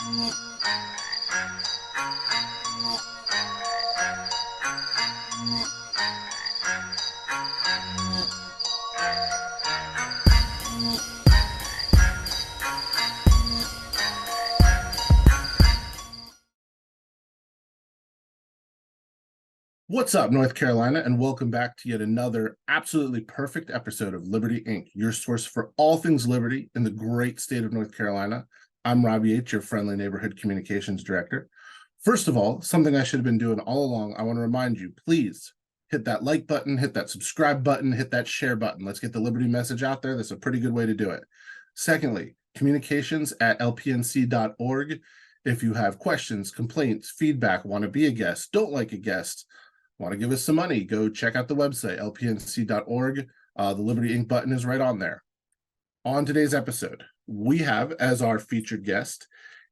What's up, North Carolina, and welcome back to yet another absolutely perfect episode of Liberty Inc., your source for all things liberty in the great state of North Carolina. I'm Rob Yates, your friendly neighborhood communications director. First of all, something I should have been doing all along, I want to remind you, please hit that like button, hit that subscribe button, hit that share button. Let's get the Liberty message out there. That's a pretty good way to do it. Secondly, communications@lpnc.org. If you have questions, complaints, feedback, want to be a guest, don't like a guest, want to give us some money, go check out the website, lpnc.org. The Liberty Inc. button is right on there. On today's episode, we have as our featured guest,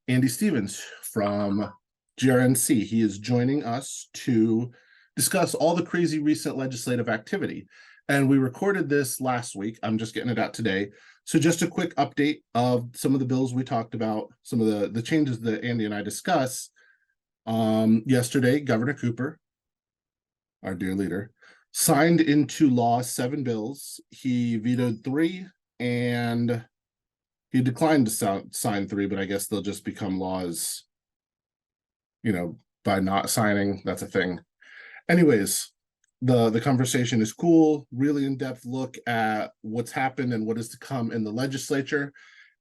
Andy Stevens from GRNC. He is joining us to discuss all the crazy recent legislative activity. And we recorded this last week. I'm just getting it out today. So just a quick update of some of the bills we talked about, some of the changes that Andy and I discussed. Yesterday, Governor Cooper, our dear leader, signed into law 7 bills. He vetoed 3, and he declined to sign 3, but I guess they'll just become laws, by not signing. That's a thing. Anyways, the conversation is cool, really in-depth look at what's happened and what is to come in the legislature.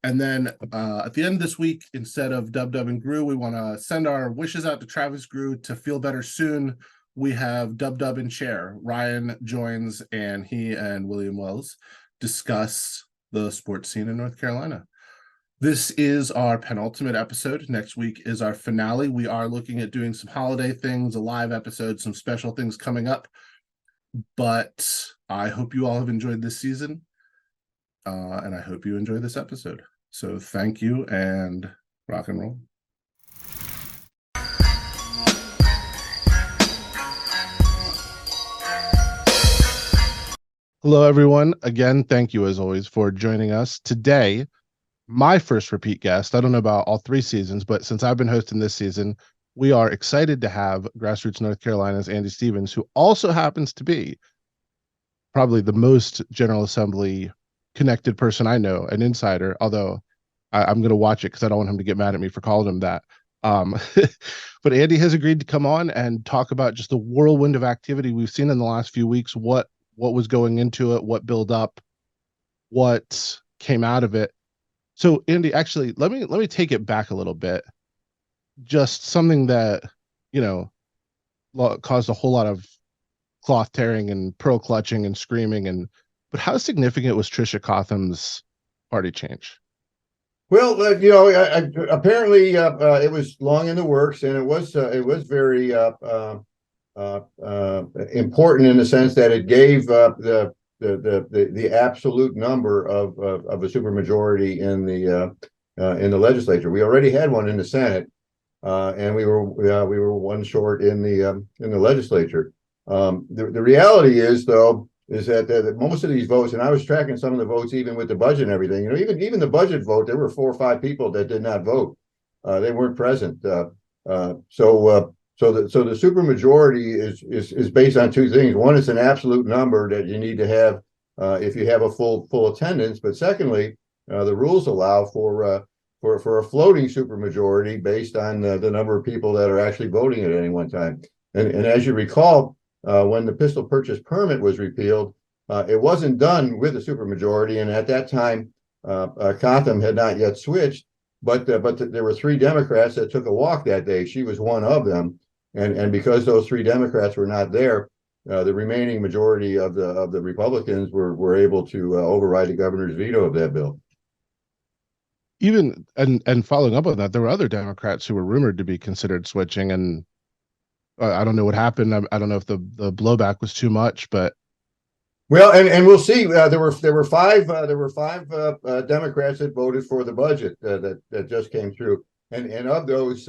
And then at the end of this week, instead of Dub and Groo, we want to send our wishes out to Travis Groo to feel better soon. We have Dub in chair. Ryan joins, and he and William Wells discuss the sports scene in North Carolina. This is our penultimate episode. Next week is our finale. We are looking at doing some holiday things, a live episode, some special things coming up. But I hope you all have enjoyed this season, and I hope you enjoy this episode. So thank you, and rock and roll. Hello, everyone. Again, thank you, as always, for joining us. Today, my first repeat guest. I don't know about all 3 seasons, but since I've been hosting this season, we are excited to have Grassroots North Carolina's Andy Stevens, who also happens to be probably the most General Assembly connected person I know, an insider, although I'm going to watch it because I don't want him to get mad at me for calling him that. But Andy has agreed to come on and talk about just the whirlwind of activity we've seen in the last few weeks, what was going into it, what built up, what came out of it. So Andy, actually, let me take it back a little bit. Just something that, caused a whole lot of cloth tearing and pearl clutching and screaming, but how significant was Tricia Cotham's party change? Well, apparently it was long in the works, and it was very important in the sense that it gave the absolute number of a supermajority in the legislature. We already had one in the Senate, and we were one short in the legislature. The reality is, though, is that most of these votes, and I was tracking some of the votes even with the budget and everything. Even the budget vote, there were 4 or 5 people that did not vote. They weren't present. So the supermajority is based on 2 things. One, it's an absolute number that you need to have if you have a full attendance. But secondly, the rules allow for a floating supermajority based on the number of people that are actually voting at any one time. And as you recall, when the pistol purchase permit was repealed, it wasn't done with a supermajority, and at that time, Cotham had not yet switched. But there were 3 Democrats that took a walk that day. She was one of them, and because those 3 Democrats were not there, the remaining majority of the Republicans were able to override the governor's veto of that bill. Even and following up on that, there were other Democrats who were rumored to be considered switching, and I don't know what happened. I don't know if the blowback was too much, but well, and we'll see. There were 5 Democrats that voted for the budget that just came through, and of those,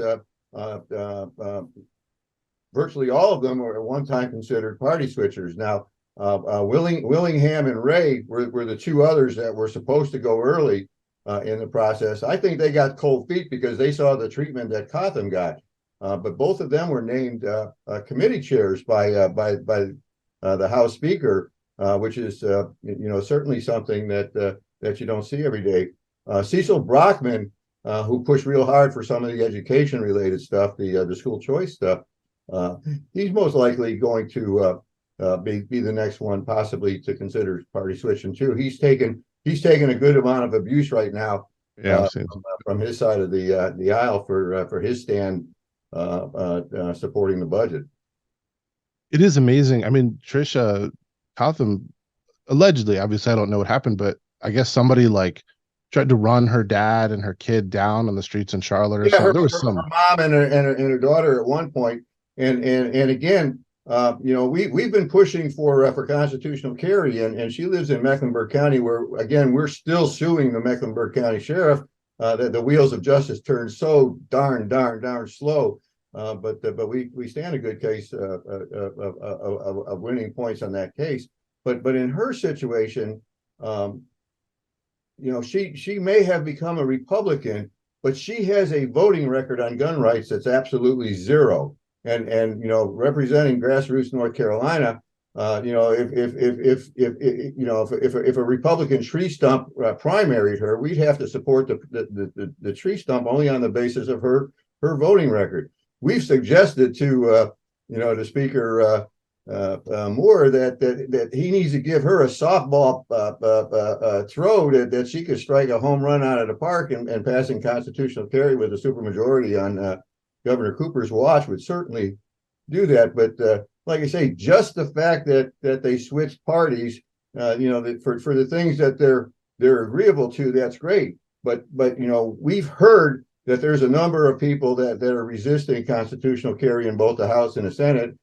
virtually all of them were at one time considered party switchers. Now, Willingham and Ray were the 2 others that were supposed to go early, in the process. I think they got cold feet because they saw the treatment that Cotham got. But both of them were named committee chairs by the House Speaker, which is certainly something that you don't see every day. Cecil Brockman, who pushed real hard for some of the education related stuff, the school choice stuff, he's most likely going to be the next one possibly to consider party switching too. He's taken a good amount of abuse right now from his side of the aisle for his stand supporting the budget. It is amazing. I mean, Trisha Cotham, allegedly, obviously I don't know what happened, but I guess somebody like tried to run her dad and her kid down on the streets in Charlotte or something. There was some her mom and her daughter at one point. And again, we've been pushing for constitutional carry, and she lives in Mecklenburg County, where again we're still suing the Mecklenburg County sheriff that the wheels of justice turn so darn slow. But we stand a good case of winning points on that case. But in her situation, she may have become a Republican, but she has a voting record on gun rights that's absolutely zero. And representing grassroots North Carolina, if a Republican tree stump primaried her, we'd have to support the tree stump only on the basis of her voting record. We've suggested to Speaker Moore that he needs to give her a softball throw that she could strike a home run out of the park, and passing constitutional carry with a supermajority on Governor Cooper's watch would certainly do that. But like I say, just the fact that they switched parties, for the things that they're agreeable to, that's great. But we've heard that there's a number of people that are resisting constitutional carry in both the House and the Senate.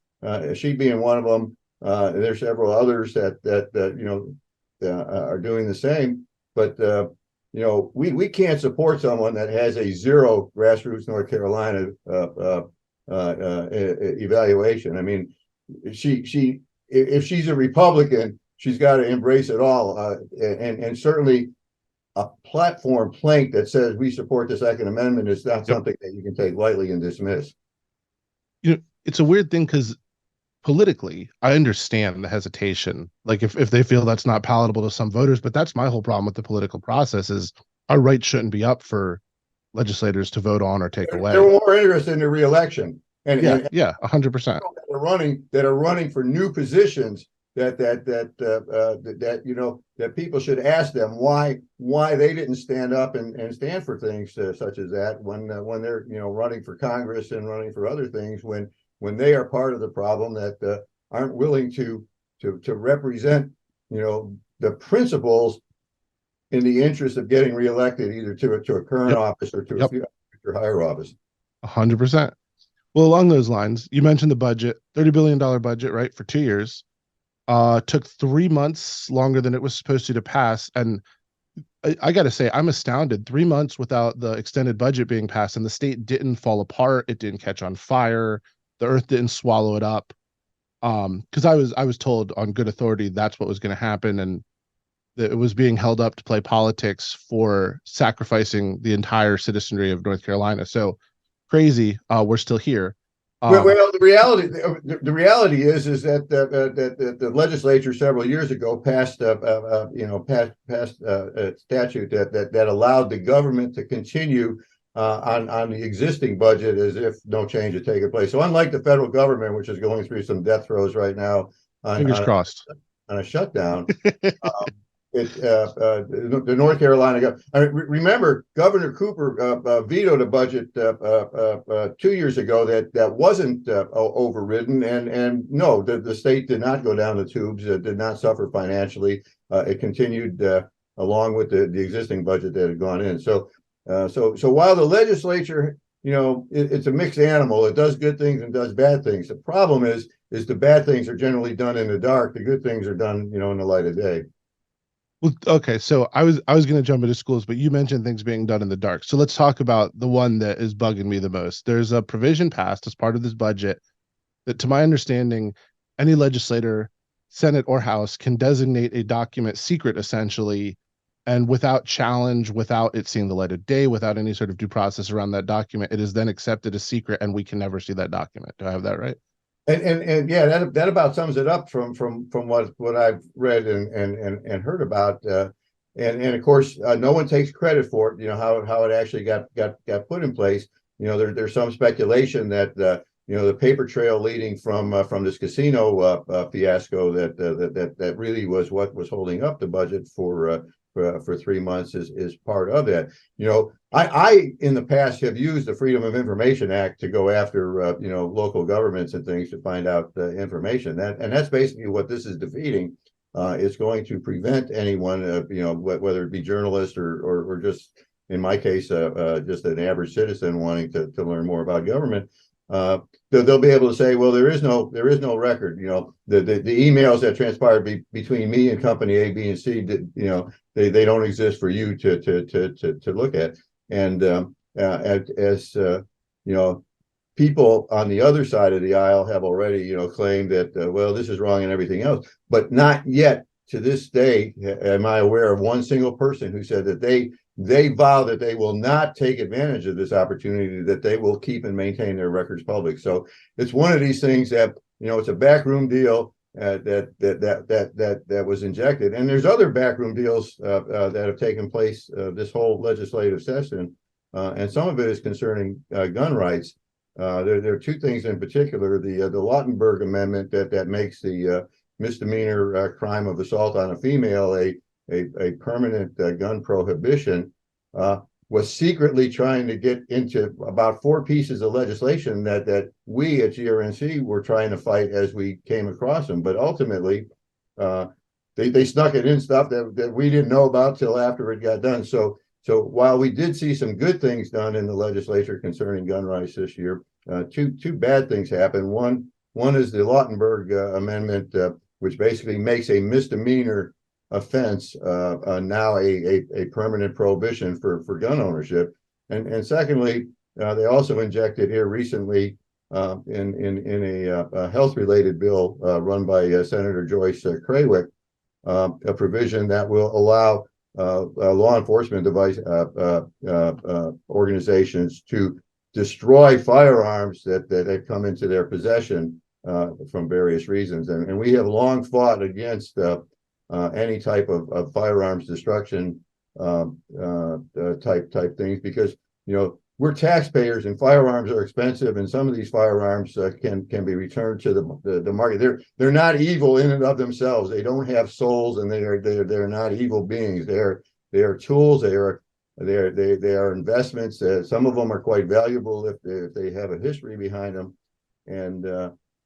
She being one of them. There's several others that are doing the same. But we can't support someone that has a zero grassroots North Carolina evaluation. I mean, if she's a Republican, she's got to embrace it all, and certainly a platform plank that says we support the Second Amendment is not something that you can take lightly and dismiss. It's a weird thing because politically, I understand the hesitation. Like if they feel that's not palatable to some voters, but that's my whole problem with the political process is our rights shouldn't be up for legislators to vote on or take away. They're more interested in the reelection. And 100%. That are running for new positions that people should ask them why they didn't stand up and stand for things such as that when they're running for Congress and running for other things when they are part of the problem that aren't willing to represent the principles in the interest of getting reelected either to a current office or to a future higher office. 100%. Well, along those lines, you mentioned the budget, $30 billion budget, right, for 2 years. Took 3 months longer than it was supposed to pass. And I got to say, I'm astounded. 3 months without the extended budget being passed, and the state didn't fall apart. It didn't catch on fire. The earth didn't swallow it up. Because I was told on good authority that's what was going to happen, and that it was being held up to play politics for sacrificing the entire citizenry of North Carolina. So crazy. We're still here. Well, the reality is that the legislature several years ago passed a statute that allowed the government to continue on the existing budget as if no change had taken place. So unlike the federal government, which is going through some death throes right now fingers crossed on a shutdown, the North Carolina remember Governor Cooper vetoed a budget 2 years ago that wasn't overridden, and no, the state did not go down the tubes. It did not suffer financially. It continued along with the existing budget that had gone in. So while the legislature, it's a mixed animal. It does good things and does bad things. The problem is the bad things are generally done in the dark. The good things are done, in the light of day. Well, okay, so I was going to jump into schools, but you mentioned things being done in the dark. So let's talk about the one that is bugging me the most. There's a provision passed as part of this budget that, to my understanding, any legislator, Senate or House, can designate a document secret, essentially, and without challenge, without it seeing the light of day, without any sort of due process around that document, it is then accepted as secret, and we can never see that document. Do I have that right? And yeah, that about sums it up from what I've read and heard about. And of course, no one takes credit for it. You know how it actually got put in place. You know, there's some speculation that you know, the paper trail leading from this casino fiasco that really was what was holding up the budget for 3 months is part of that. You know, I in the past have used the Freedom of Information Act to go after you know, local governments and things to find out information. That's basically what this is defeating. It's going to prevent anyone, you know, whether it be journalists or just in my case, just an average citizen wanting to learn more about government. They'll be able to say, well, there is no record. You know, the emails that transpired between me and company A, B, and C, you know, they don't exist for you to look at. And as you know, people on the other side of the aisle have already, you know, claimed that well, this is wrong and everything else, but not yet to this day am I aware of one single person who said that they vow that they will not take advantage of this opportunity, that they will keep and maintain their records public. So it's one of these things that, you know, it's a backroom deal that was injected, and there's other backroom deals that have taken place this whole legislative session, and some of it is concerning gun rights. There are two things in particular: the Lautenberg Amendment that makes the misdemeanor crime of assault on a female a permanent gun prohibition, was secretly trying to get into about 4 pieces of legislation that we at GRNC were trying to fight as we came across them. But ultimately, they snuck it in stuff that we didn't know about till after it got done. So while we did see some good things done in the legislature concerning gun rights this year, two bad things happened. One is the Lautenberg Amendment, which basically makes a misdemeanor offense now a permanent prohibition for gun ownership, and secondly, they also injected here recently in a health related bill run by Senator Joyce Craywick, a provision that will allow law enforcement organizations to destroy firearms that come into their possession from various reasons, and we have long fought against any type of firearms destruction type things, because, you know, we're taxpayers and firearms are expensive, and some of these firearms can be returned to the market. They're not evil in and of themselves. They don't have souls, and they're not evil beings. They are tools. They are investments. Some of them are quite valuable if they have a history behind them, and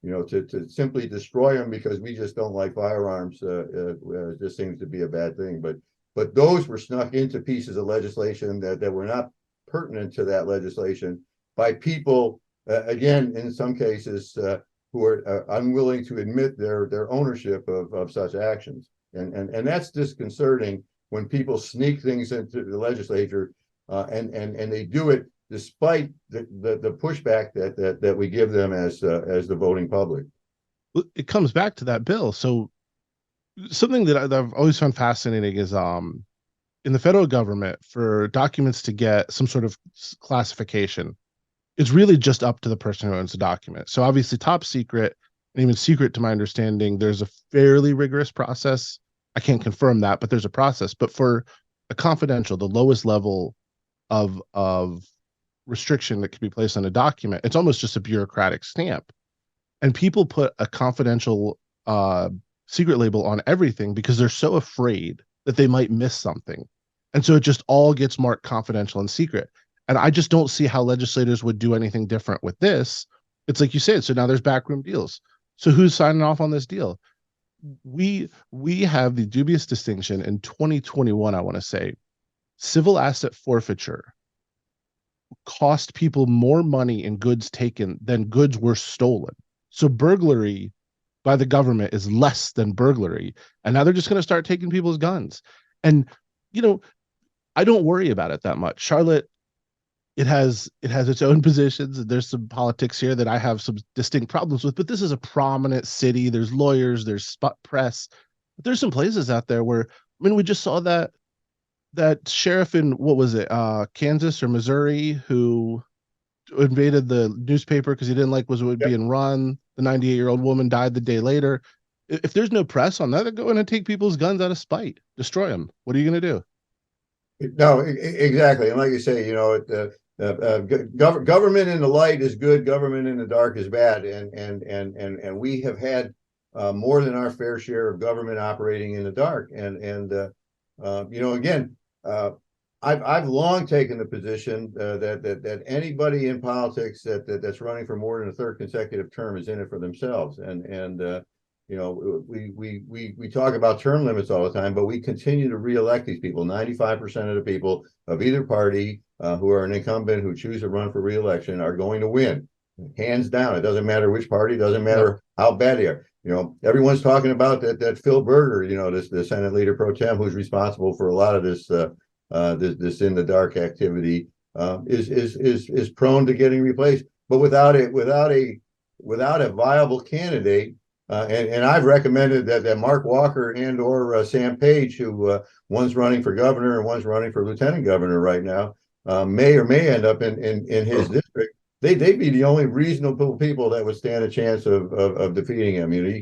you know, to simply destroy them because we just don't like firearms just seems to be a bad thing. But those were snuck into pieces of legislation that were not pertinent to that legislation by people, again, in some cases, who are unwilling to admit their ownership of such actions. And that's disconcerting when people sneak things into the legislature and they do it despite the pushback that we give them as the voting public. It comes back to that bill. So something that I've always found fascinating is in the federal government, for documents to get some sort of classification, it's really just up to the person who owns the document. So obviously top secret, and even secret to my understanding, there's a fairly rigorous process. I can't confirm that, but there's a process. But for a confidential, the lowest level of restriction that can be placed on a document, it's almost just a bureaucratic stamp. And people put a confidential secret label on everything because they're so afraid that they might miss something. And so it just all gets marked confidential and secret. And I just don't see how legislators would do anything different with this. It's like you said, so now there's backroom deals. So who's signing off on this deal? We have the dubious distinction in 2021, I want to say, civil asset forfeiture cost people more money in goods taken than goods were stolen. So burglary by the government is less than burglary. And now they're just going to start taking people's guns. And, you know, I don't worry about it that much. Charlotte, it has its own positions. There's some politics here that I have some distinct problems with, but this is a prominent city. There's lawyers, there's spot press. But there's some places out there where, I mean, we just saw that that sheriff in, what was it, Kansas or Missouri, who invaded the newspaper because he didn't like was Yep. being run. The 98-year-old woman died the day later. If there's no press on that, they're going to take people's guns out of spite, destroy them. What are you going to do? No, exactly. And like you say, government in the light is good. Government in the dark is bad. And we have had more than our fair share of government operating in the dark. Again, I've long taken the position that anybody in politics that's running for more than a third consecutive term is in it for themselves. We talk about term limits all the time, but we continue to reelect these people. 95% of the people of either party who are an incumbent who choose to run for reelection are going to win, hands down. It doesn't matter which party, it doesn't matter how bad they are. Everyone's talking about that Phil Berger, the Senate leader pro tem, who's responsible for a lot of this this in the dark activity, is prone to getting replaced. But without a viable candidate. And I've recommended that Mark Walker and or Sam Page, who one's running for governor and one's running for lieutenant governor right now, may or may end up in his district. They'd be the only reasonable people that would stand a chance of defeating him. You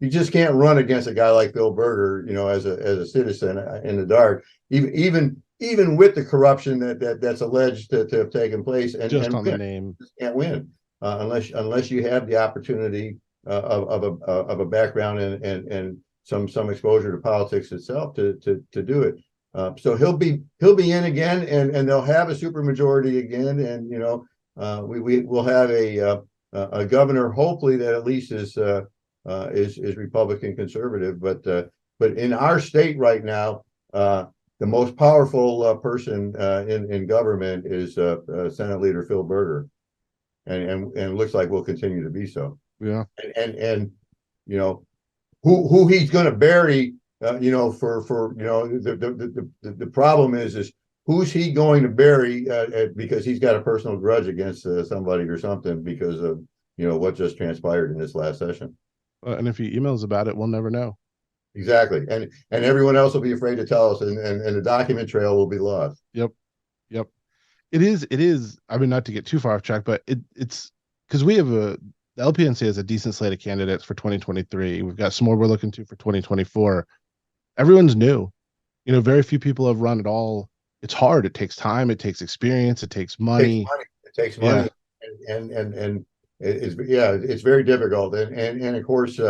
just can't run against a guy like Bill Berger, as a citizen in the dark, even with the corruption that's alleged to have taken place. And just on win. the name, you can't win unless you have the opportunity of a background and some exposure to politics itself to do it. So he'll be in again, and they'll have a supermajority again, and we will have a governor hopefully that at least is Republican conservative, but in our state right now, the most powerful person in government is Senate Leader Phil Berger, and it looks like will continue to be so. Yeah. And who he's going to bury, for the problem is who's he going to bury because he's got a personal grudge against somebody or something because of what just transpired in this last session. And if he emails about it, we'll never know. Exactly, and everyone else will be afraid to tell us, and the document trail will be lost. Yep. It is. I mean, not to get too far off track, but it's because we have the LPNC has a decent slate of candidates for 2023. We've got some more we're looking to for 2024. Everyone's new. Very few people have run at all. It's hard. It takes time. It takes experience. It takes money. It takes money. And it's very difficult. And of course,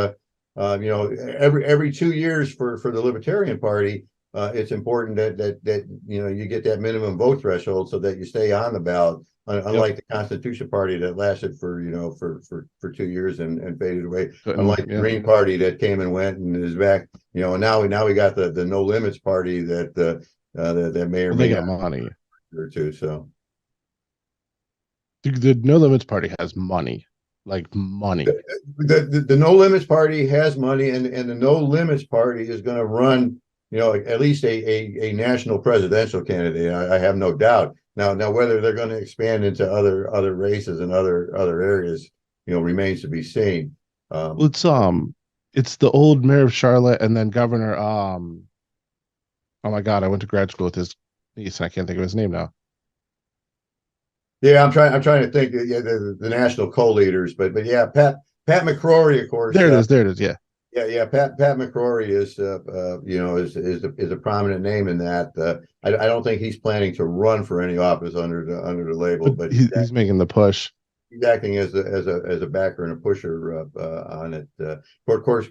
every 2 years for the Libertarian Party, it's important that you get that minimum vote threshold so that you stay on the ballot. Unlike the Constitution Party that lasted for 2 years and faded away. Unlike the Green Party that came and went and is back. And now we got the No Limits Party that may or may got money or two. So the No Limits Party has money, like money. The No Limits Party has money, and the No Limits Party is going to run at least a national presidential candidate. I have no doubt. Now, whether they're going to expand into other races and other areas, remains to be seen. It's the old mayor of Charlotte and then governor. Oh my God, I went to grad school with his niece, and I can't think of his name now. Yeah, I'm trying to think. The national co-leaders, but yeah, Pat McCrory, of course. There it is. Yeah. Yeah. Pat McCrory is a prominent name in that. I don't think he's planning to run for any office under the label, but he's making the push. He's acting as a backer and a pusher on it. Of course,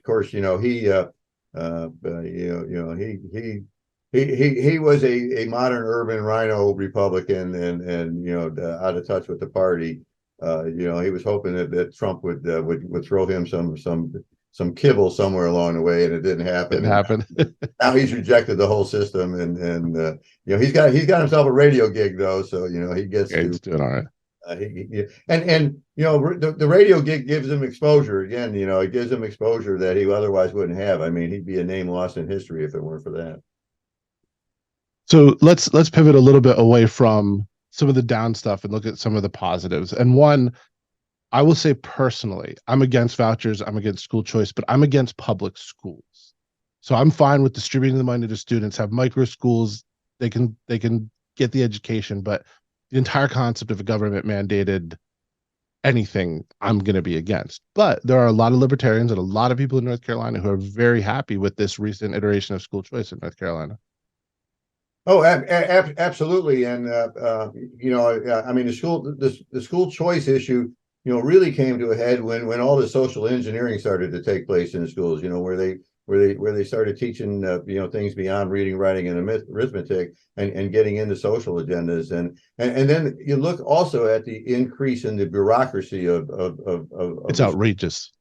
he was a modern urban rhino Republican and out of touch with the party. He was hoping that Trump would throw him some kibble somewhere along the way, and it didn't happen. Now he's rejected the whole system, and he's got himself a radio gig though, so he gets to. He's doing all right. The radio gig gives him exposure again. It gives him exposure that he otherwise wouldn't have. I mean, he'd be a name lost in history if it weren't for that. So let's pivot a little bit away from some of the down stuff and look at some of the positives. And one, I will say personally, I'm against vouchers, I'm against school choice, but I'm against public schools. So I'm fine with distributing the money to students, have micro schools, They can get the education, but the entire concept of a government mandated anything, I'm going to be against. But there are a lot of libertarians and a lot of people in North Carolina who are very happy with this recent iteration of school choice in North Carolina. Oh, absolutely. And, I mean, the school choice issue, really came to a head when all the social engineering started to take place in the schools, where they started teaching, things beyond reading, writing, and arithmetic, and getting into social agendas. And then you look also at the increase in the bureaucracy of It's outrageous.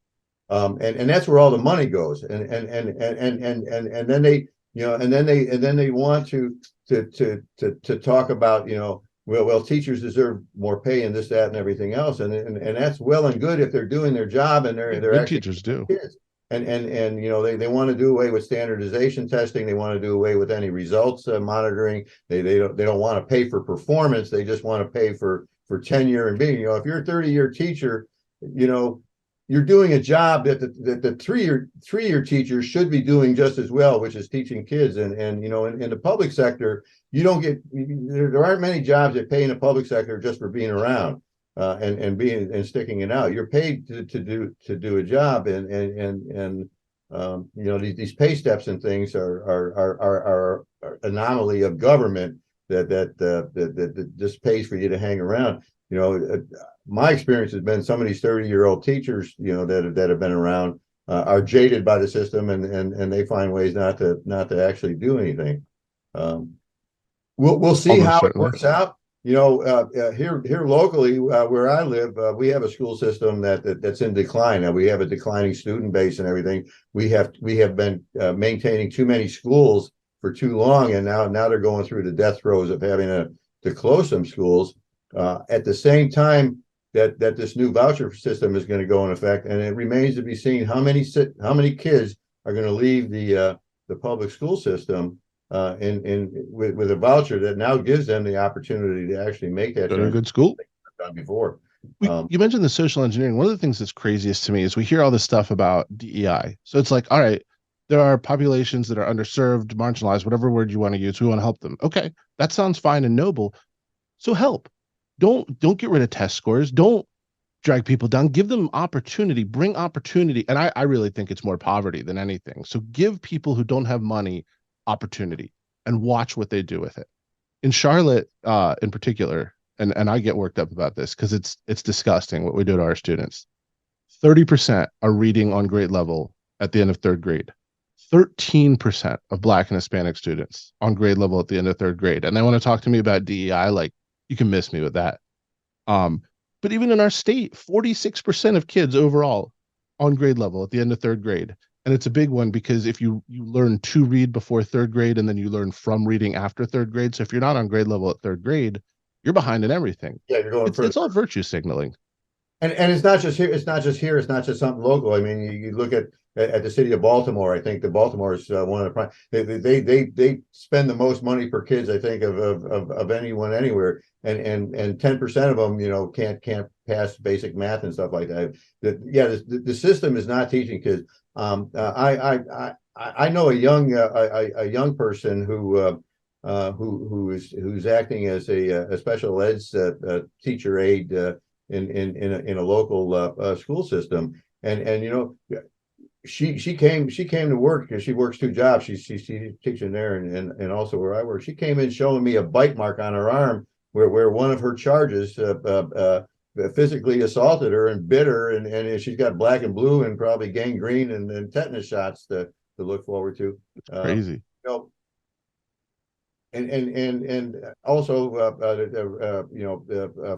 And that's where all the money goes. And then they, and then they want to talk about, well, teachers deserve more pay and this, that, and everything else. And that's well and good if they're doing their job and they're Good actually teachers do. kids. And they want to do away with standardization testing. They want to do away with any results monitoring. They don't want to pay for performance. They just want to pay for tenure and being. If you're a 30-year teacher, you're doing a job that the three-year teachers should be doing just as well, which is teaching kids. And in the public sector, there aren't many jobs that pay in the public sector just for being around and being and sticking it out. You're paid to do a job, and these pay steps and things are anomaly of government that just pays for you to hang around. My experience has been some of these 30-year-old teachers, that have been around are jaded by the system, and they find ways not to actually do anything. We'll see Almost how certainly. it works out. Here locally, where I live, we have a school system that's in decline. Now we have a declining student base and everything. We have been maintaining too many schools for too long, and now they're going through the death throes of having to close some schools. At the same time that this new voucher system is going to go in effect, and it remains to be seen how many kids are going to leave the public school system with a voucher that now gives them the opportunity to actually make that Go to a good school. done before. You mentioned the social engineering. One of the things that's craziest to me is we hear all this stuff about DEI. So it's like, all right, there are populations that are underserved, marginalized, whatever word you want to use. We want to help them. Okay, that sounds fine and noble. So help. Don't get rid of test scores. Don't drag people down. Give them opportunity. Bring opportunity. And I really think it's more poverty than anything. So give people who don't have money opportunity and watch what they do with it. In Charlotte, in particular, and I get worked up about this because it's disgusting what we do to our students. 30% are reading on grade level at the end of third grade. 13% of Black and Hispanic students on grade level at the end of third grade. And they want to talk to me about DEI, like, you can miss me with that. But even in our state, 46% of kids overall on grade level at the end of third grade. And it's a big one because if you learn to read before third grade and then you learn from reading after third grade. So if you're not on grade level at third grade, you're behind in everything. Yeah, you're going. It's all virtue signaling. And it's not just here. It's not just here. It's not just something local. I mean, you look at the city of Baltimore. I think the Baltimore is one of the they spend the most money per kids, I think, of anyone anywhere. And 10% of them, can't pass basic math and stuff like that. The system is not teaching kids. I know a young person who's acting as a special eds teacher aide in a local school system, and she came to work because she works two jobs. She's teaching there and also where I work. She came in showing me a bite mark on her arm where one of her charges physically assaulted her and bit her, and she's got black and blue and probably gangrene and tetanus shots to look forward to. Crazy. And also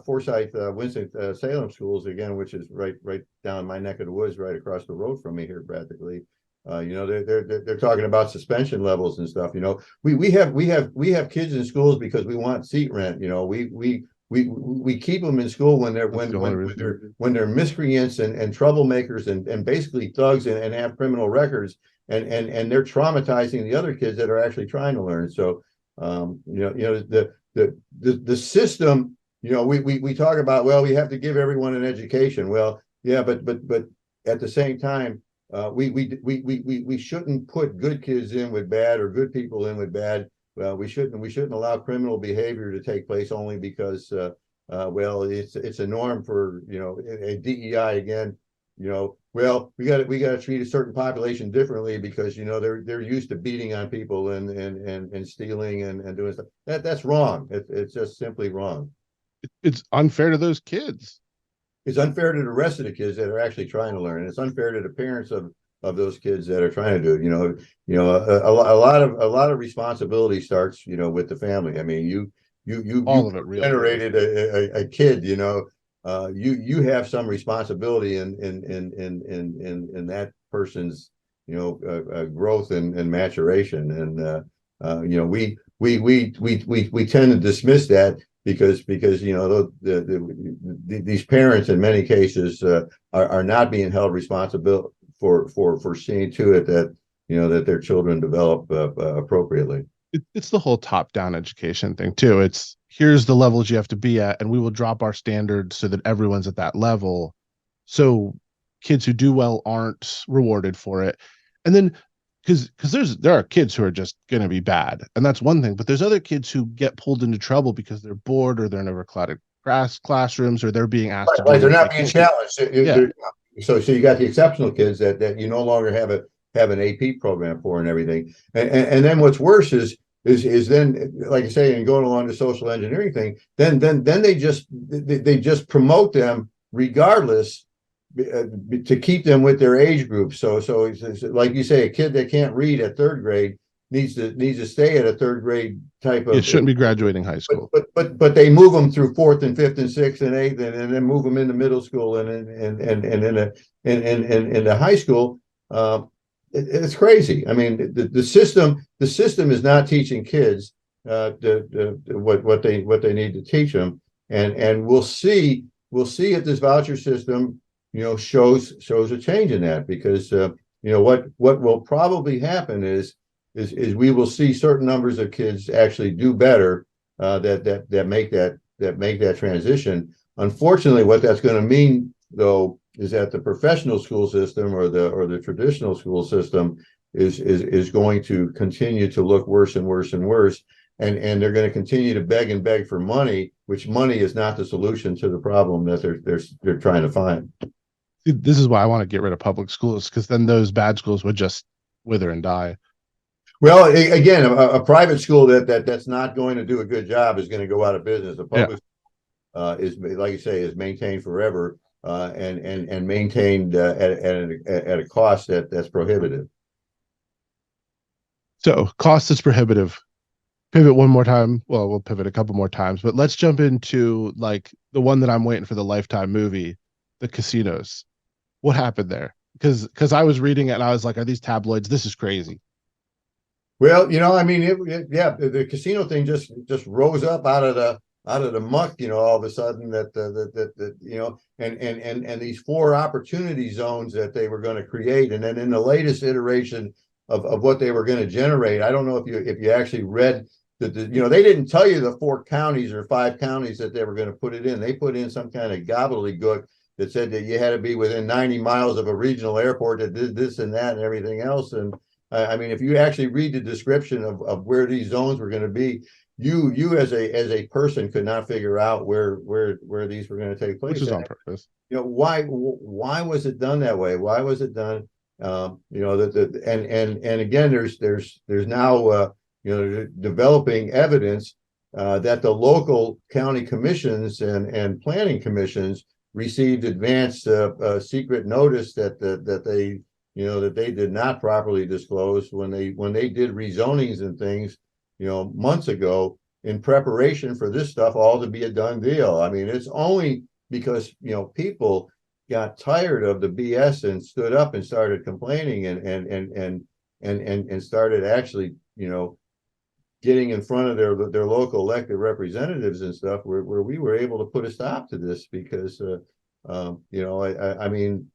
Forsyth, Winston Salem schools again, which is right down my neck of the woods, right across the road from me here practically. They're talking about suspension levels and stuff. We have kids in schools because we want seat rent. We keep them in school when they're miscreants and troublemakers and basically thugs and have criminal records and they're traumatizing the other kids that are actually trying to learn. So the system, we talk about, well, we have to give everyone an education. Well, yeah, but at the same time, we shouldn't put good kids in with bad or good people in with bad. well, we shouldn't allow criminal behavior to take place only because well, it's a norm for, you know, a DEI again, you know, well, we got to treat a certain population differently because, you know, they're used to beating on people and stealing and doing stuff. That's wrong. It's just simply wrong. It's unfair to those kids. It's unfair to the rest of the kids that are actually trying to learn. It's unfair to the parents of those kids that are trying to do it. You know, a lot of responsibility starts, you know, with the family. I mean, you All of it really generated a kid, you know, you have some responsibility in that person's, you know, growth and maturation. And you know, we tend to dismiss that because you know these parents in many cases are not being held responsible for seeing to it that, you know, that their children develop appropriately. It's the whole top-down education thing too. It's here's the levels you have to be at, and we will drop our standards so that everyone's at that level. So kids who do well aren't rewarded for it. And then because there are kids who are just going to be bad, and that's one thing. But there's other kids who get pulled into trouble because they're bored or they're in overcrowded classrooms or they're being asked to do they're not being challenged. Yeah. So you got the exceptional kids that you no longer have an AP program for and everything. And then what's worse is then, like I say, and going along the social engineering thing, then they just promote them regardless to keep them with their age group. So it's like you say, a kid that can't read at third grade needs to stay at a third grade type of. It shouldn't be graduating high school. But they move them through fourth and fifth and sixth and eighth, and then move them into middle school and into high school. It's crazy. I mean, the system is not teaching kids what they need to teach them, and we'll see if this voucher system, you know, shows a change in that, because you know what will probably happen is we will see certain numbers of kids actually do better that make that transition. Unfortunately, what that's going to mean, though, is that the professional school system or the traditional school system is going to continue to look worse and worse and worse, and they're going to continue to beg for money, which money is not the solution to the problem that they're trying to find. This is why I want to get rid of public schools, because then those bad schools would just wither and die. Well, again, a private school that's not going to do a good job is going to go out of business. The public is, like you say, is maintained forever. And maintained at a cost that's prohibitive. So cost is prohibitive. Pivot one more time. Well, we'll pivot a couple more times, but let's jump into like the one that I'm waiting for, the Lifetime movie, the casinos. What happened there? Because I was reading it and I was like, are these tabloids? This is crazy. Well, you know, I mean, the casino thing just rose up out of the muck, you know, all of a sudden that you know, and these 4 opportunity zones that they were going to create, and then in the latest iteration of what they were going to generate, I don't know if you actually read that, you know, they didn't tell you the 4 counties or 5 counties that they were going to put it in. They put in some kind of gobbledygook that said that you had to be within 90 miles of a regional airport that did this and that and everything else. And I mean, if you actually read the description of where these zones were going to be, you as a person could not figure out where these were going to take place. Which is on purpose. You know, why was it done that way? Why was it done? You know, and again, there's now you know, developing evidence that the local county commissions and planning commissions received advanced secret notice that they, you know, that they did not properly disclose when they did rezonings and things, you know, months ago, in preparation for this stuff all to be a done deal. I mean, it's only because, you know, people got tired of the BS and stood up and started complaining and started actually, you know, getting in front of their local elected representatives and stuff, where we were able to put a stop to this, because you know, I mean,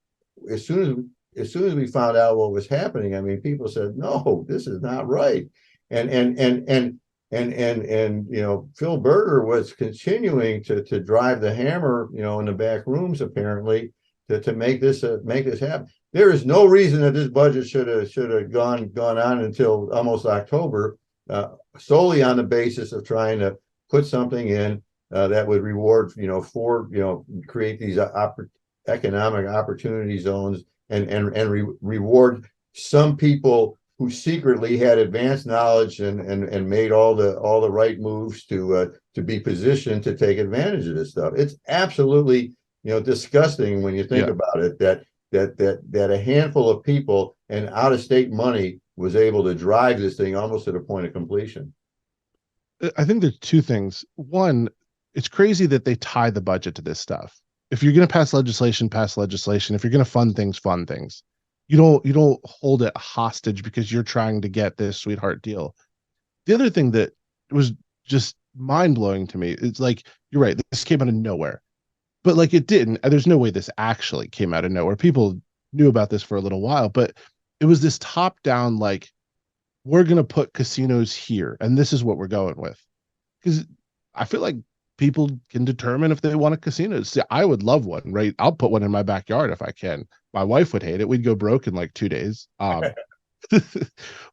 as soon as we found out what was happening, I mean, people said, no, this is not right. And you know, Phil Berger was continuing to drive the hammer, you know, in the back rooms, apparently, to make this happen. There is no reason that this budget should have gone on until almost October, solely on the basis of trying to put something in that would reward, create these economic opportunity zones and reward some people who secretly had advanced knowledge and made all the right moves to be positioned to take advantage of this stuff. It's absolutely disgusting when you think about it that a handful of people and out-of-state money was able to drive this thing almost to the point of completion. I think there's two things. One, it's crazy that they tie the budget to this stuff. If you're going to pass legislation, pass legislation. If you're going to fund things. You don't hold it hostage because you're trying to get this sweetheart deal. The other thing that was just mind-blowing to me, it's like, you're right, this came out of nowhere. But like it didn't. There's no way this actually came out of nowhere. People knew about this for a little while, but it was this top-down, like, we're going to put casinos here, and this is what we're going with. Because I feel like people can determine if they want a casino. See, I would love one, right? I'll put one in my backyard if I can. My wife would hate it. We'd go broke in like 2 days.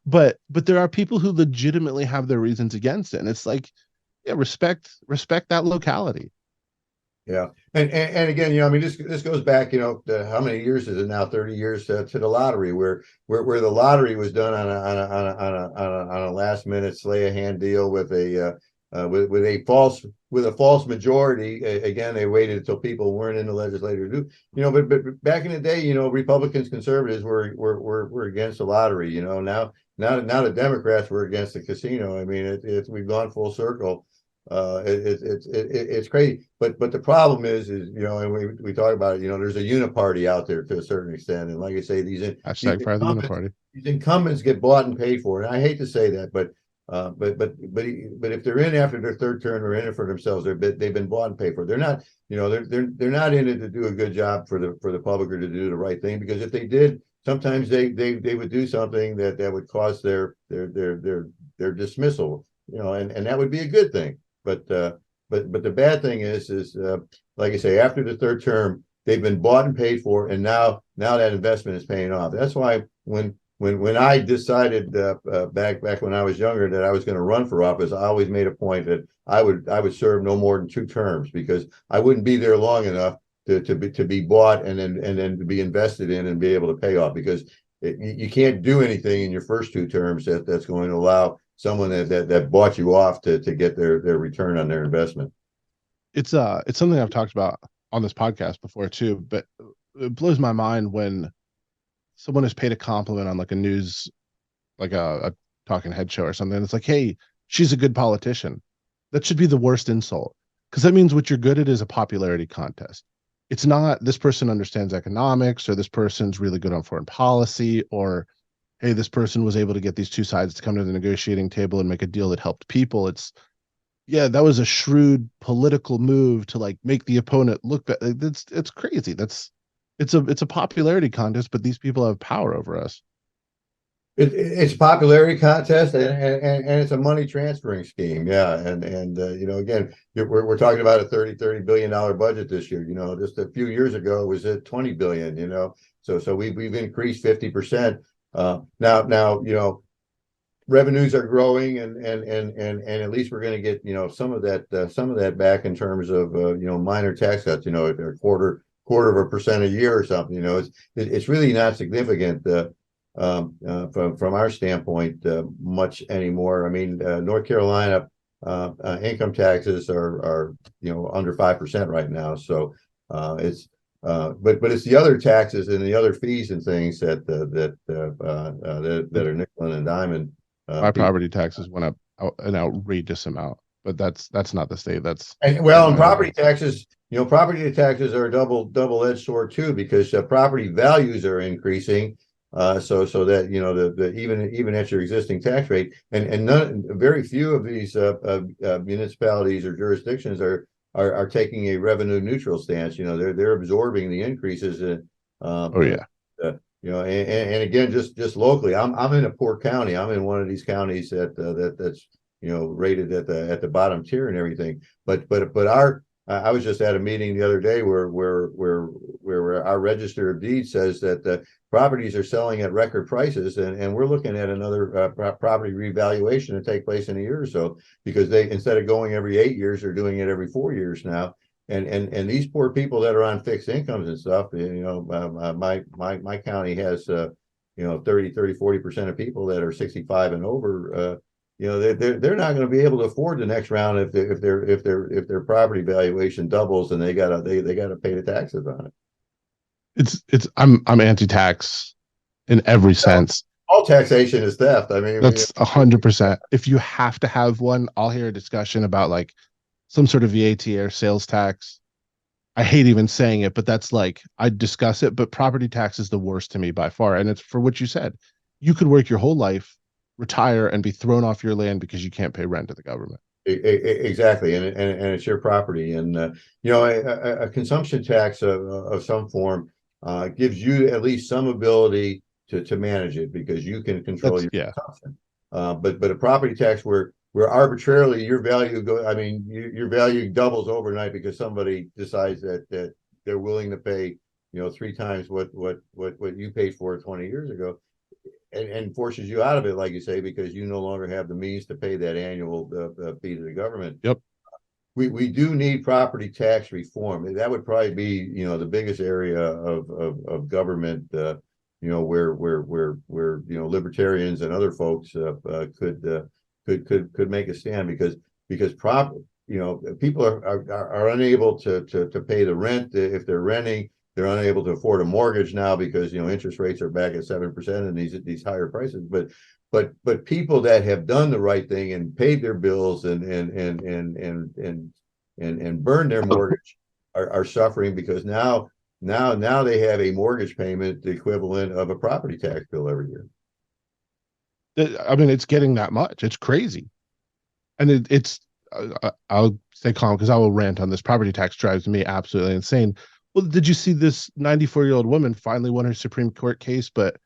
But there are people who legitimately have their reasons against it. And it's like, yeah, respect that locality. Yeah. And again, this goes back, to how many years is it now? 30 years to the lottery, where the lottery was done on a last minute slay a hand deal with a false majority. Again, they waited until people weren't in the legislature. But back in the day, Republicans, conservatives were against the lottery. Now the Democrats were against the casino. I mean, we've gone full circle. It's crazy, but the problem is and we talk about it. There's a uniparty out there to a certain extent, and like I say, these incumbents get bought and paid for. And I hate to say that, but if they're in after their third term, they're in it for themselves. They've been bought and paid for. They're not, they're not in it to do a good job for the public or to do the right thing. Because if they did, sometimes they would do something that would cause their dismissal. And that would be a good thing. But the bad thing is like I say, after the third term, they've been bought and paid for, and now that investment is paying off. That's why when I decided back when I was younger that I was going to run for office, I always made a point that I would serve no more than 2 terms, because I wouldn't be there long enough to be bought and then to be invested in and be able to pay off, because you can't do anything in your first 2 terms that's going to allow someone that bought you off to get their return on their investment. It's something I've talked about on this podcast before too, but it blows my mind when someone is paid a compliment on like a news, like a talking head show or something. It's like, hey, she's a good politician. That should be the worst insult, because that means what you're good at is a popularity contest. It's not this person understands economics, or this person's really good on foreign policy, or hey, this person was able to get these 2 sides to come to the negotiating table and make a deal that helped people. It's, yeah, that was a shrewd political move to like make the opponent look bad. It's crazy. It's a popularity contest, but these people have power over us. It's a popularity contest, and it's a money transferring scheme. Yeah. And again, we're talking about a $30 billion budget this year. Just a few years ago, it was at 20 billion, so we've increased 50%. Now, revenues are growing, and at least we're going to get, some of that back in terms of, minor tax cuts, a quarter of a percent a year or something. It's really not significant from our standpoint much anymore. I mean, North Carolina income taxes are under 5% right now, so it's but it's the other taxes and the other fees and things that are nickel and diming. My property taxes went up an outrageous amount, but that's not the state. And property taxes, property taxes are a double-edged sword too, because property values are increasing. So that the even at your existing tax rate, and very few of these municipalities or jurisdictions are taking a revenue neutral stance. They're absorbing the increases. And again, just locally, I'm in a poor county. I'm in one of these counties that's rated at the bottom tier and everything. But I was just at a meeting the other day where our register of deeds says that the properties are selling at record prices, and we're looking at another property revaluation to take place in a year or so, because they, instead of going every 8 years, they're doing it every 4 years now. And these poor people that are on fixed incomes and stuff, my county has 30, 40% of people that are 65 and over. They're not going to be able to afford the next round if their property valuation doubles, and they gotta pay the taxes on it. I'm anti-tax in every sense. All taxation is theft. I mean, that's 100%. If you have to have one, I'll hear a discussion about like some sort of VAT or sales tax. I hate even saying it, but that's like, I discuss it, but property tax is the worst to me by far. And it's for what you said. You could work your whole life, retire, and be thrown off your land because you can't pay rent to the government. Exactly. And it's your property. And, a consumption tax of some form gives you at least some ability to manage it, because you can control your consumption. But a property tax where arbitrarily your value your value doubles overnight because somebody decides that they're willing to pay 3 times what you paid for 20 years ago, and forces you out of it, like you say, because you no longer have the means to pay that annual fee to the government. Yep. We do need property tax reform. That would probably be the biggest area of government where libertarians and other folks could make a stand, because people are unable to pay the rent if they're renting. They're unable to afford a mortgage now because interest rates are back at 7% and these higher prices. But people that have done the right thing and paid their bills and burned their mortgage are suffering, because now they have a mortgage payment the equivalent of a property tax bill every year. I mean, it's getting that much. It's crazy. And I'll stay calm because I will rant on this. Property tax drives me absolutely insane. Well, did you see this 94-year-old woman finally won her Supreme Court case, but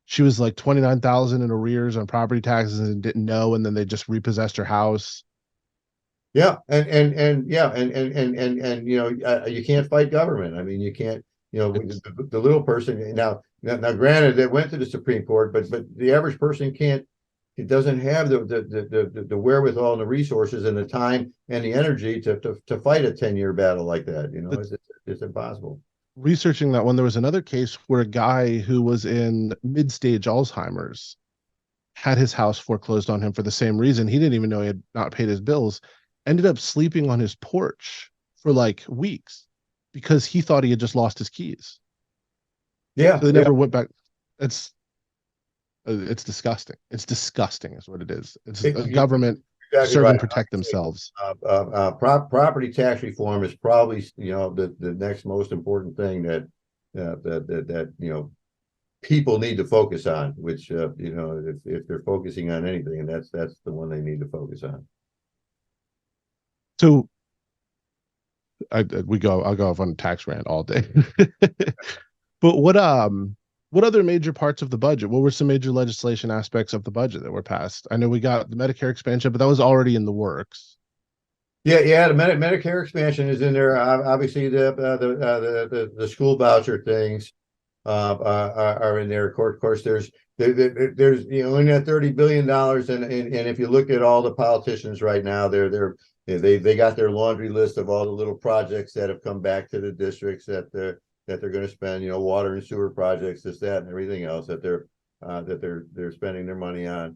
she was like 29,000 in arrears on property taxes and didn't know, and then they just repossessed her house. Yeah, and you can't fight government. I mean, you can't. The little person now. Granted, they went to the Supreme Court, but the average person can't. It doesn't have the wherewithal and the resources and the time and the energy to fight a 10-year battle like that. It's impossible. Researching that one, there was another case where a guy who was in mid-stage Alzheimer's had his house foreclosed on him for the same reason. He didn't even know he had not paid his bills. Ended up sleeping on his porch for like weeks because he thought he had just lost his keys. Yeah, so they never went back. It's disgusting. It's disgusting, is what it is. It's a government serve and protect themselves. Property tax reform is probably the next most important thing that people need to focus on. Which if they're focusing on anything, and that's the one they need to focus on. So I'll go off on a tax rant all day. But what other major parts of the budget? What were some major legislation aspects of the budget that were passed? I know we got the Medicare expansion, but that was already in the works. Yeah. The Medicare expansion is in there. Obviously, the school voucher things are in there. Of course, there's in that $30 billion, and if you look at all the politicians right now, they got their laundry list of all the little projects that have come back to the districts that they're going to spend, water and sewer projects, this, that, and everything else that they're spending their money on.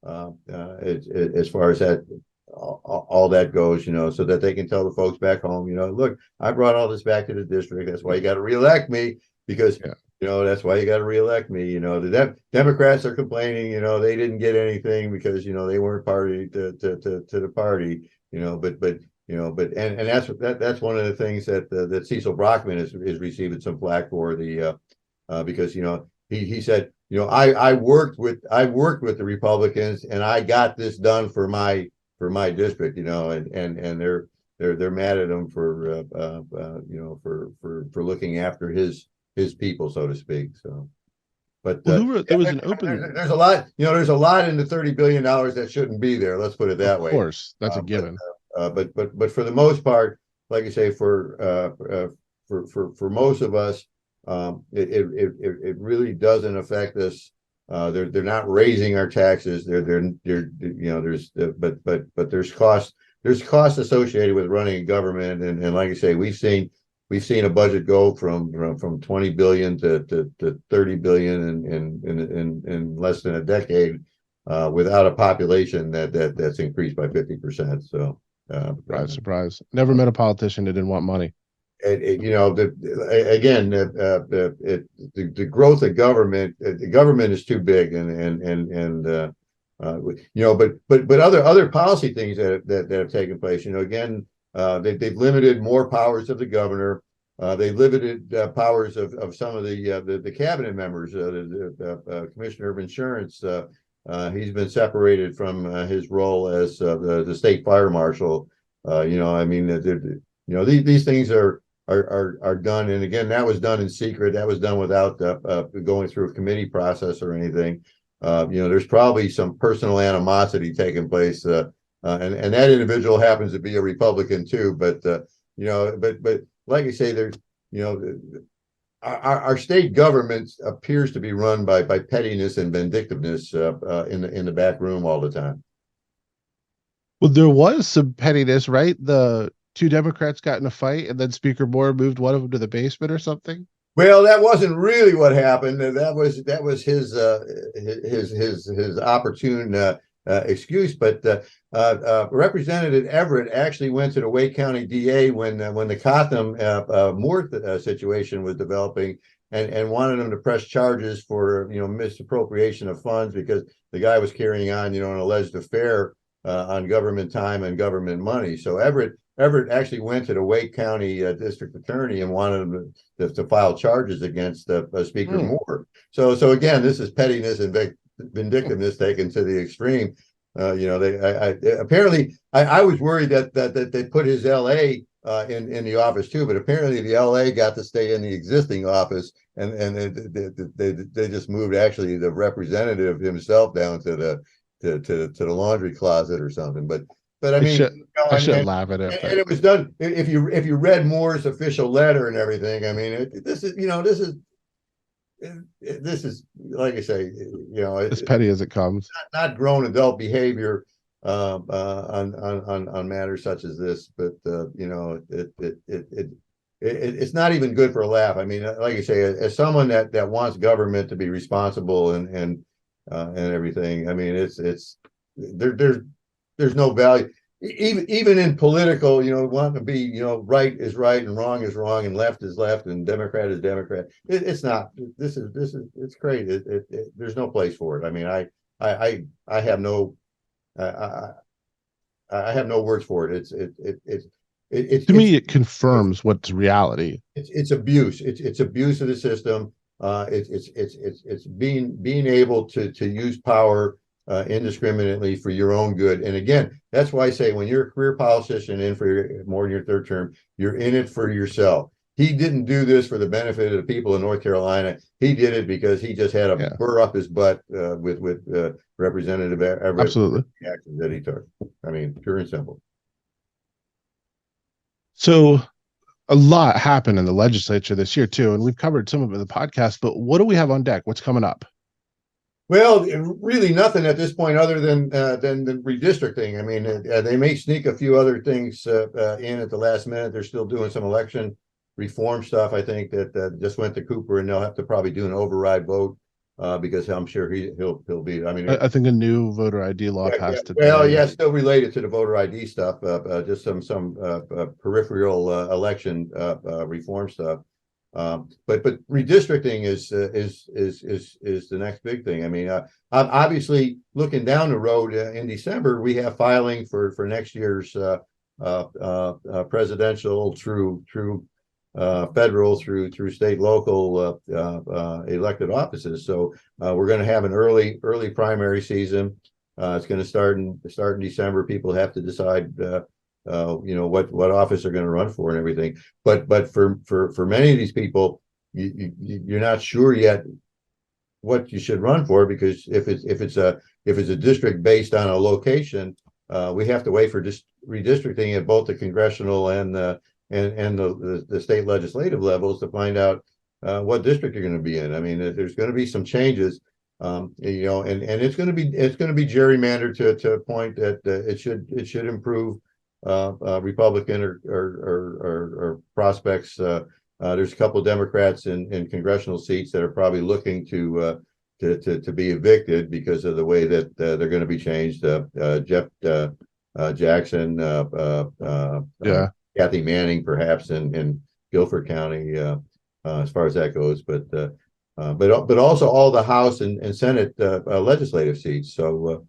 As far as that, all that goes, so that they can tell the folks back home, look, I brought all this back to the district. That's why you got to reelect me, because that's why you got to reelect me. The Democrats are complaining, they didn't get anything because they weren't party to the party, but that's one of the things that Cecil Brockman is receiving some flack for, because he said I worked with the Republicans and I got this done for my district, and they're mad at him for looking after his people, so to speak. So, but there was an open. There's a lot, there's a lot in the $30 billion that shouldn't be there. Let's put it that way. Of course, that's a given. But for the most part, like I say, for most of us, it really doesn't affect us. They're not raising our taxes. They're but there's costs associated with running a government, and like I say, we've seen a budget go from 20 billion to 30 billion in less than a decade, without a population that's increased by 50%. So surprise. Never met a politician that didn't want money. You know, the growth of government, the government is too big, and you know, but other policy things that have taken place. You know, again, they've limited more powers of the governor. They limited powers of some of the cabinet members. The commissioner of insurance, he's been separated from his role as the state fire marshal. You know, I mean, you know, these things are done, and again, that was done in secret. That was done without going through a committee process or anything. You know, there's probably some personal animosity taking place, and that individual happens to be a Republican too. But you know, but like I say, there's, you know, our state government appears to be run by pettiness and vindictiveness in the back room all the time. Well, there was some pettiness, right? The two Democrats got in a fight, and then Speaker Moore moved one of them to the basement or something. Well, that wasn't really what happened. That was his opportune excuse. But Representative Everett actually went to the Wake County DA when the Cotham Moore situation was developing, and wanted him to press charges for, you know, misappropriation of funds, because the guy was carrying on, you know, an alleged affair on government time and government money. So Everett actually went to the Wake County district attorney and wanted him to file charges against Speaker Moore. So again, this is pettiness and vindictiveness taken to the extreme. You know, apparently I was worried that they put his LA in the office too, but apparently the LA got to stay in the existing office, and they just moved actually the representative himself down to the laundry closet or something. But I mean, I shouldn't laugh at it. And it was done. If you read Moore's official letter and everything, I mean, this is like I say, you know, as petty as it comes. Not grown adult behavior on matters such as this, but you know, it's not even good for a laugh. I mean, like I say, as someone that wants government to be responsible and everything, I mean, there's no value, even in political, you know, wanting to be, you know, right is right and wrong is wrong and left is left and Democrat is Democrat. It's not. It's crazy. There's no place for it. I mean, I have no words for it. To me, it confirms what's reality. It's abuse. It's abuse of the system. It's being able to use power indiscriminately for your own good. And again, that's why I say, when you're a career politician in for more than your third term, you're in it for yourself. He didn't do this for the benefit of the people in North Carolina. He did it because he just had a burr up his butt with Representative Everett. Absolutely. The actions that he took. I mean, pure and simple. So a lot happened in the legislature this year too, and we've covered some of it in the podcast, but what do we have on deck? What's coming up? Well, really nothing at this point other than redistricting. I mean, they may sneak a few other things in at the last minute. They're still doing some election reform stuff, I think, that just went to Cooper, and they'll have to probably do an override vote because I'm sure he'll be. I mean, I think a new voter ID law passed today. Well, yeah, still related to the voter ID stuff, just some peripheral election reform stuff. But redistricting is the next big thing. I mean, obviously, looking down the road in December, we have filing for next year's presidential through federal through state, local elected offices. So we're going to have an early primary season. It's going to start in December. People have to decide you know, what office they're going to run for and everything. But for many of these people, you're not sure yet what you should run for, because if it's a district based on a location, we have to wait for redistricting at both the congressional and and the state legislative levels to find out what district you're going to be in. I mean, there's going to be some changes, and it's going to be gerrymandered to a point that it should improve Republican or prospects. There's a couple of Democrats in congressional seats that are probably looking to be evicted because of the way that they're going to be changed. Jeff Jackson, Kathy Manning, perhaps in Guilford County, as far as that goes, but also all the House and Senate legislative seats. So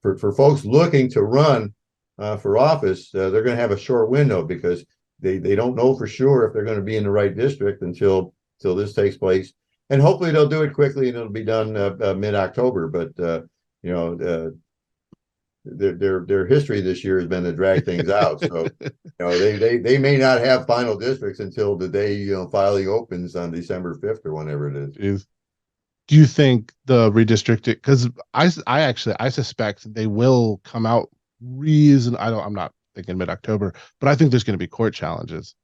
for folks looking to run for office, they're going to have a short window because they don't know for sure if they're going to be in the right district until this takes place. And hopefully they'll do it quickly and it'll be done mid-October. But their history this year has been to drag things out. So they may not have final districts until the day filing opens on December 5th or whenever it is. Do you think the redistricting? Because I suspect they will come out I'm not thinking mid-October, but I think there's going to be court challenges.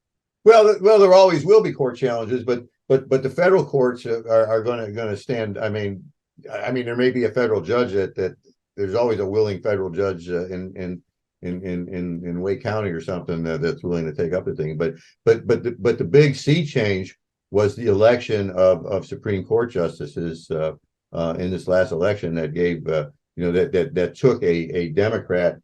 Well, there always will be court challenges, but the federal courts are going to stand. I mean, there may be a federal judge that there's always a willing federal judge in Wake County or something that's willing to take up the thing. But the big sea change was the election of Supreme Court justices in this last election that gave that took a Democrat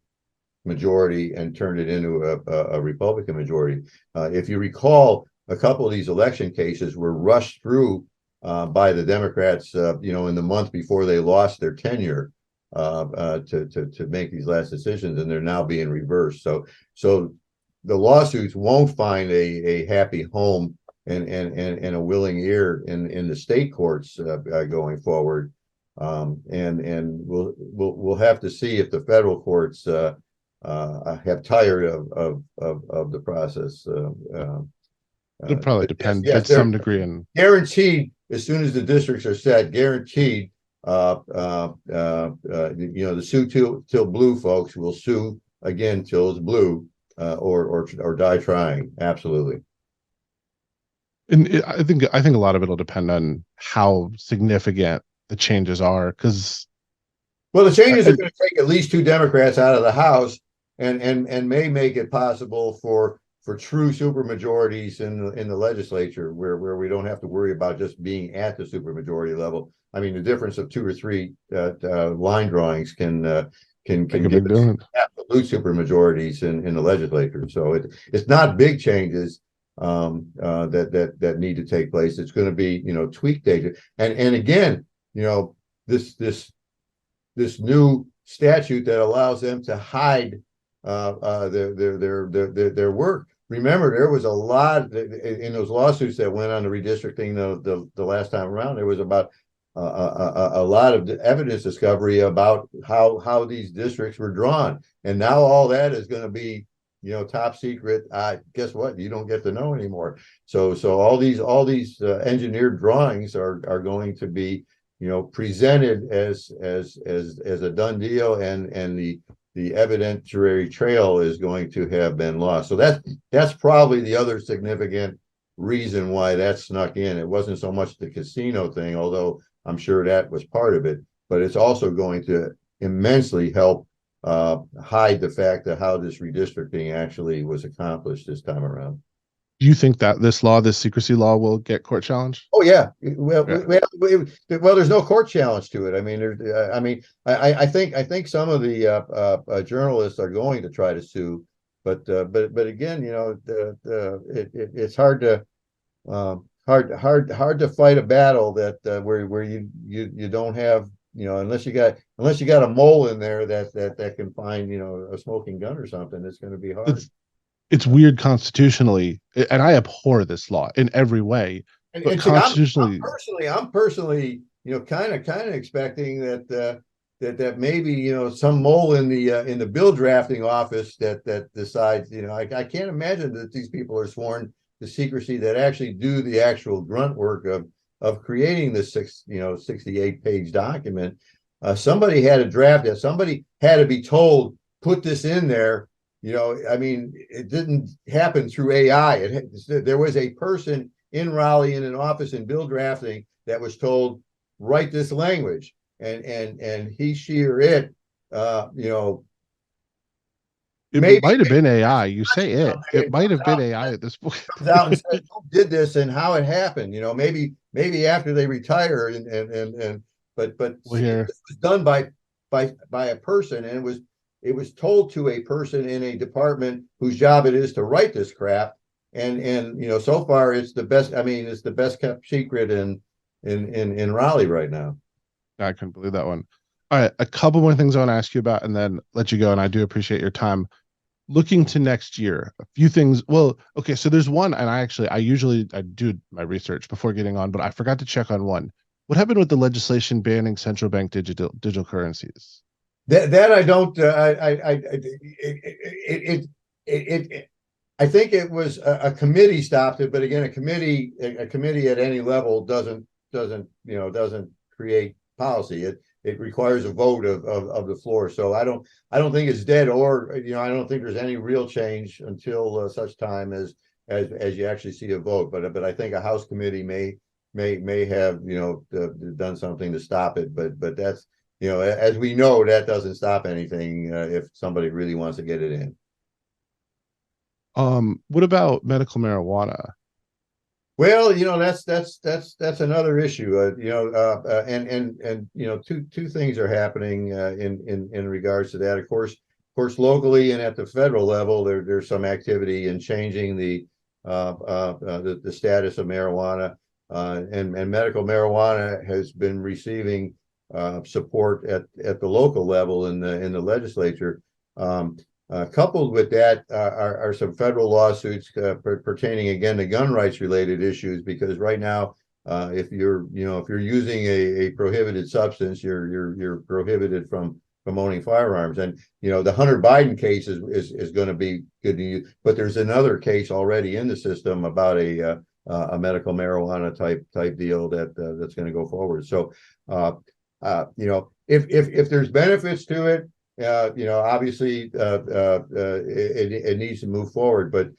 majority and turned it into a Republican majority. If you recall, a couple of these election cases were rushed through by the Democrats, in the month before they lost their tenure to make these last decisions, and they're now being reversed. So the lawsuits won't find a happy home and a willing ear in the state courts going forward. And we'll have to see if the federal courts have tired of the process. It'll probably depend to some degree. And guaranteed, as soon as the districts are set, guaranteed, the sue till blue folks will sue again till it's blue, or die trying. Absolutely. And I think a lot of it will depend on how significant the changes are, because the changes are going to take at least 2 Democrats out of the House and may make it possible for true supermajorities in the legislature where we don't have to worry about just being at the supermajority level. I mean, the difference of 2 or 3 line drawings can give us absolute supermajorities in the legislature. So it's not big changes that need to take place. It's going to be tweaked data. And again, this new statute that allows them to hide their work. Remember, there was a lot in those lawsuits that went on the redistricting the last time around. There was about a lot of evidence discovery about how these districts were drawn, and now all that is going to be top secret. Guess what? You don't get to know anymore. So all these engineered drawings are going to be presented as a done deal, and the evidentiary trail is going to have been lost. So that's probably the other significant reason why that snuck in. It wasn't so much the casino thing, although I'm sure that was part of it, but it's also going to immensely help hide the fact of how this redistricting actually was accomplished this time around. Do you think that this secrecy law will get court challenged? Oh yeah. Well, there's no court challenge to it. I mean, I think some of the journalists are going to try to sue, but again, it's hard to fight a battle that where you don't have, unless you got a mole in there that can find a smoking gun or something. It's going to be hard. It's weird constitutionally, and I abhor this law in every way. But constitutionally, I'm personally, kind of expecting that maybe some mole in the bill drafting office that decides. I can't imagine that these people are sworn to secrecy that actually do the actual grunt work of creating this 68-page document. Somebody had to draft it. Somebody had to be told, put this in there. I mean, it didn't happen through AI. There was a person in Raleigh in an office in bill drafting that was told, write this language, and he, she, or it, It maybe might have been AI. You say it might have been AI at this point. comes out and says who did this and how it happened. Maybe after they retire, but Well, here, this was done by a person, and it was told to a person in a department whose job it is to write this crap. And so far it's the best. I mean, it's the best kept secret in Raleigh right now. I couldn't believe that one. All right, a couple more things I want to ask you about, and then let you go. And I do appreciate your time. Looking to next year, a few things. Well, okay, so there's one, and I usually do my research before getting on, but I forgot to check on one. What happened with the legislation banning central bank digital currencies? That I don't. I think it was a committee stopped it, but again, a committee at any level doesn't create policy. It requires a vote of the floor. So I don't think it's dead, or I don't think there's any real change until such time as you actually see a vote. But I think a House committee may have done something to stop it. But that's as we know, that doesn't stop anything if somebody really wants to get it in. What about medical marijuana? Well, that's another issue. And two things are happening in regards to that. Of course, locally and at the federal level, there's some activity in changing the status of marijuana, and medical marijuana has been receiving support at the local level in the legislature. Coupled with that are some federal lawsuits pertaining again to gun rights related issues, because right now if you're using a prohibited substance, you're prohibited from owning firearms. And the Hunter Biden case is going to be good to you, but there's another case already in the system about a medical marijuana type deal that's going to go forward. So if there's benefits to it, obviously it needs to move forward. But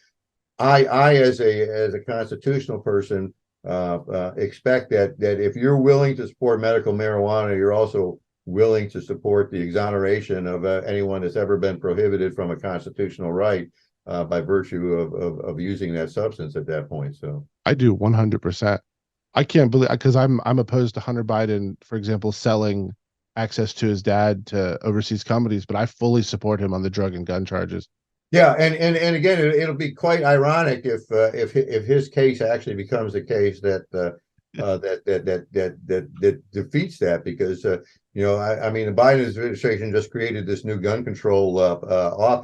I as a constitutional person expect that if you're willing to support medical marijuana, you're also willing to support the exoneration of anyone that's ever been prohibited from a constitutional right by virtue of using that substance at that point. So I do 100%. I can't believe, because I'm opposed to Hunter Biden, for example, selling access to his dad to overseas companies, but I fully support him on the drug and gun charges. Yeah, and again, it'll be quite ironic if his case actually becomes the case that defeats that, because I mean, the Biden administration just created this new gun control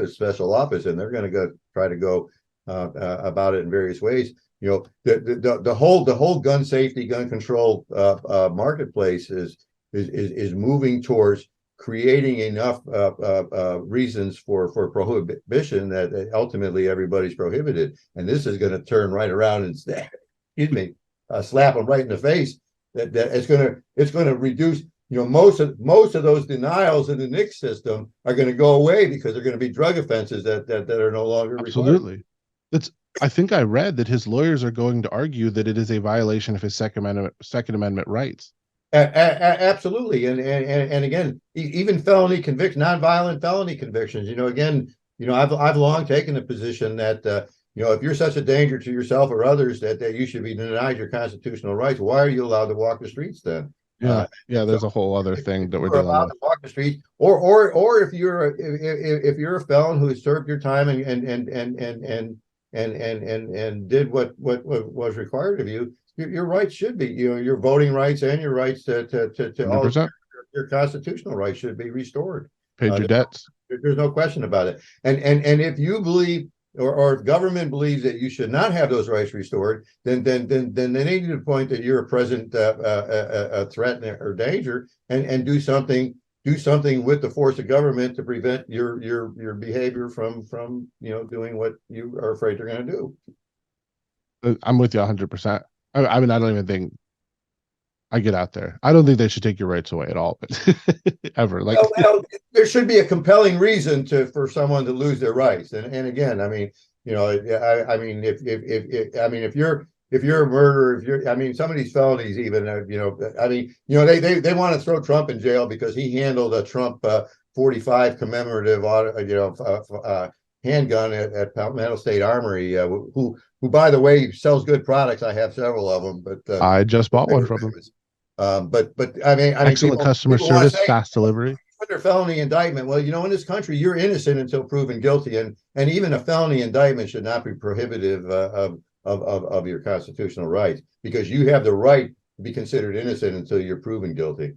special office, and they're going to try to go about it in various ways. The whole gun safety, gun control marketplace is moving towards creating enough reasons for prohibition that ultimately everybody's prohibited. And this is going to turn right around and slap them right in the face. That it's going to reduce. Most of those denials in the NICS system are going to go away, because they're going to be drug offenses that are no longer absolutely required. I think I read that his lawyers are going to argue that it is a violation of his Second Amendment rights. Absolutely, and again, even felony convictions, nonviolent felony convictions. I've long taken the position that if you're such a danger to yourself or others that you should be denied your constitutional rights, why are you allowed to walk the streets then? There's a whole other thing that we're dealing with. To walk the streets, or if you're a felon who has served your time and did what was required of you, your rights should be, your voting rights and your rights to all your constitutional rights should be restored. Paid your debts. There's no question about it. And if you believe, or if government believes that you should not have those rights restored, then they need to point that you're a present a threat or danger, and do something with the force of government to prevent your behavior from doing what you are afraid they're going to do. I'm with you 100%. I mean, I don't even think I get out there. I don't think they should take your rights away at all, but ever. Like, well, there should be a compelling reason for someone to lose their rights. And again, I mean, you know, I mean, if you're a murderer, if you're, I mean, some of these felonies, even, you know, I mean, you know, they want to throw Trump in jail because he handled a Trump 45 commemorative, handgun at Palmetto State Armory, who by the way sells good products. I have several of them, but I just bought one from them. But I mean, Excellent customer service, fast delivery. Under felony indictment. Well, you know, in this country, you're innocent until proven guilty, and even a felony indictment should not be prohibitive of your constitutional rights, because you have the right to be considered innocent until you're proven guilty.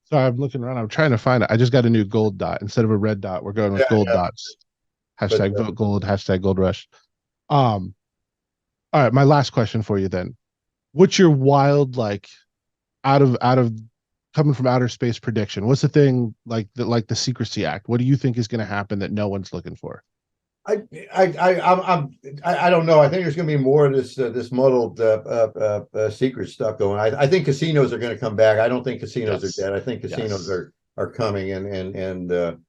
Sorry, I'm looking around. I'm trying to find it. I just got a new gold dot instead of a red dot. We're going with gold dots. Hashtag vote gold. Hashtag gold rush. All right. My last question for you then. What's your wild, like, out of coming from outer space prediction? What's the thing like the Secrecy Act? What do you think is going to happen that no one's looking for? I don't know. I think there's going to be more of this muddled secret stuff going. I think casinos are going to come back. I don't think casinos are dead. I think casinos are coming, and you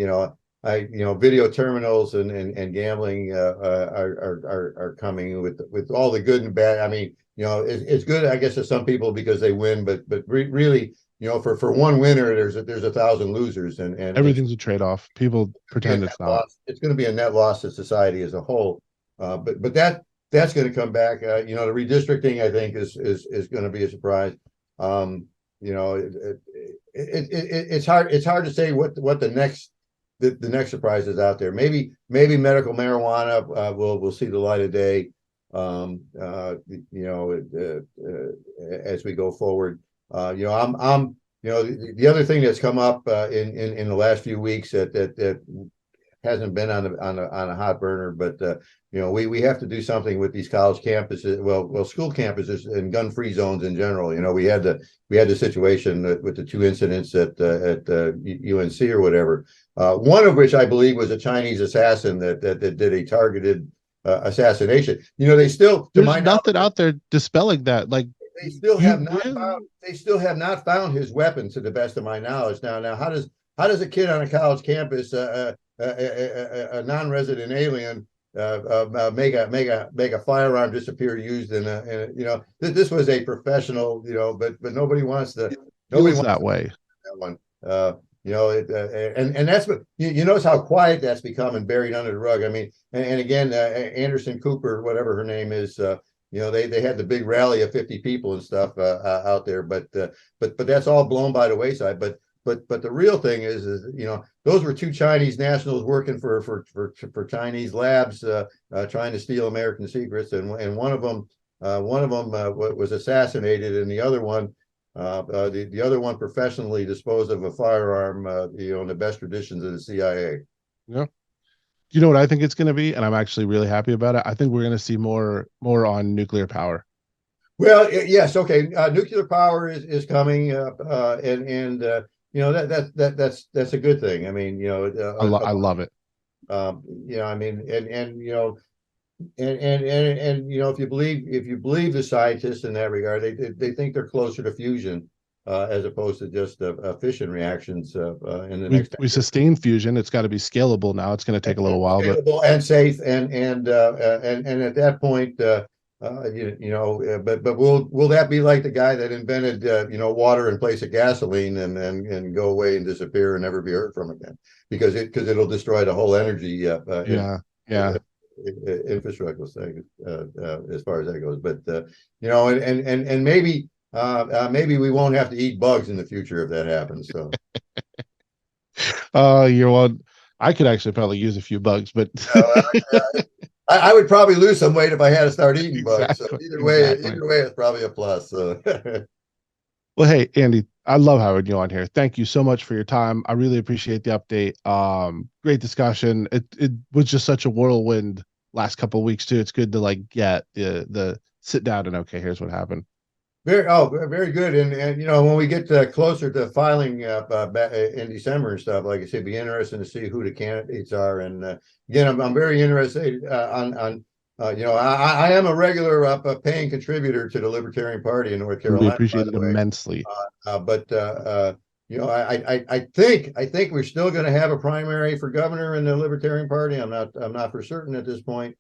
know, video terminals and gambling are coming with all the good and bad. I mean, you know, it's good, I guess, to some people because they win, but really, you know, for one winner, there's 1,000 losers, and everything's a trade-off. People pretend it's not. It's going to be a net loss to society as a whole. But that's going to come back. You know, the redistricting, I think, is going to be a surprise. You know, it's hard to say what the next surprise is out there. Maybe medical marijuana will see the light of day. You know, as we go forward. You know, I'm you know, the other thing that's come up in the last few weeks that hasn't been on a hot burner, but you know, we have to do something with these college campuses, well school campuses and gun-free zones in general. You know, we had the situation with the two incidents at UNC or whatever. One of which I believe was a Chinese assassin that did a targeted assassination. You know, there's nothing out there dispelling that. Like, they still have not found his weapon, to the best of my knowledge. Now, how does a kid on a college campus, a non-resident alien, make a firearm disappear used in a you know, this was a professional, you know, but nobody wants that way. That one. You know, and that's what you notice how quiet that's become and buried under the rug. I mean, and again, Anderson Cooper, whatever her name is, you know, they had the big rally of 50 people and stuff out there, but that's all blown by the wayside. But the real thing is you know, those were two Chinese nationals working for Chinese labs, trying to steal American secrets, and one of them was assassinated, and the other one. The other one professionally disposed of a firearm, you know, in the best traditions of the CIA. Yeah. You know what I think it's going to be, and I'm actually really happy about it. I think we're going to see more on nuclear power. Well, yes, okay. Nuclear power is coming, and you know, that's a good thing. I mean, you know, I love it. You know, I mean, and you know. And you know, if you believe the scientists in that regard, they think they're closer to fusion as opposed to just fission reactions in the next. We sustain fusion. It's got to be scalable now. It's going to take a little while, scalable and safe, and at that point, you know, but will that be like the guy that invented you know, water in place of gasoline and go away and disappear and never be heard from again because it'll destroy the whole energy. Infrastructure thing as far as that goes, but you know, and maybe we won't have to eat bugs in the future if that happens. So you're one. I could actually probably use a few bugs, but I would probably lose some weight if I had to start eating bugs. So either way, it's probably a plus. So. Well, hey, Andy, I love having you on here. Thank you so much for your time. I really appreciate the update. Great discussion. It was just such a whirlwind last couple of weeks too. It's good to like get the sit down and okay, here's what happened. Very good. And you know, when we get closer to filing in December and stuff, like I said, be interesting to see who the candidates are. And again, I'm very interested on I am a regular paying contributor to the Libertarian Party in North Really Carolina, by appreciate the it way. immensely. I think we're still going to have a primary for governor in the Libertarian Party. I'm not for certain at this point.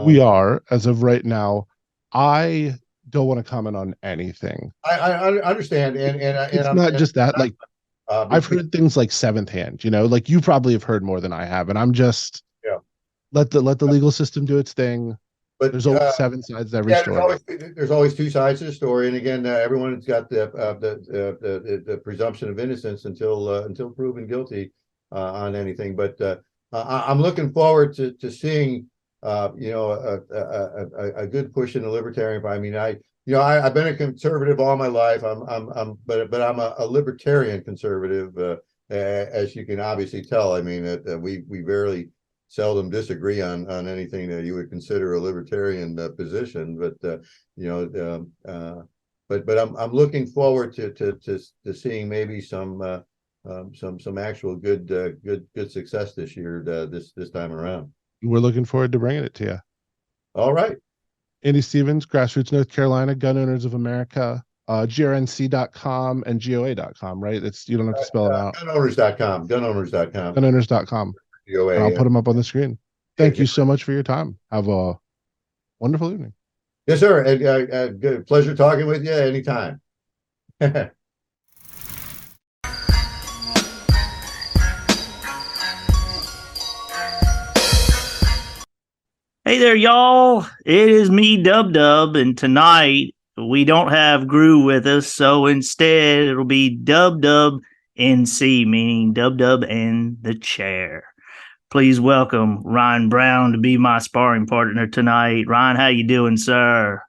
We are, as of right now. I don't want to comment on anything. I understand, It's not just that. Like, I've heard things like seventh hand. Like you probably have heard more than I have, and I'm just yeah. let the legal system do its thing. But There's always seven sides to every yeah, story. there's always two sides to the story, and again, everyone's got the presumption of innocence until proven guilty on anything. But I'm looking forward to seeing a good push in the Libertarian. I mean, I've been a conservative all my life. But I'm a Libertarian conservative, as you can obviously tell. I mean, we very seldom disagree on anything that you would consider a libertarian position, but but I'm looking forward to seeing maybe some actual good success this year, this time around. We're looking forward to bringing it to you. All right. Andy Stevens, Grassroots North Carolina, Gun Owners of America, GRNC.com and GOA.com, right? You don't have to spell it out. Gunowners.com. Gunowners.com. GOA, And I'll yeah. put them up on the screen. Thank you so much for your time. Have a wonderful evening. Yes, sir. Good pleasure talking with you anytime. Hey there, y'all. It is me, Dub Dub, and tonight we don't have Groo with us, so instead it'll be Dub Dub NC, meaning Dub Dub and the chair. Please welcome Ryan Brown to be my sparring partner tonight. Ryan, how you doing, sir?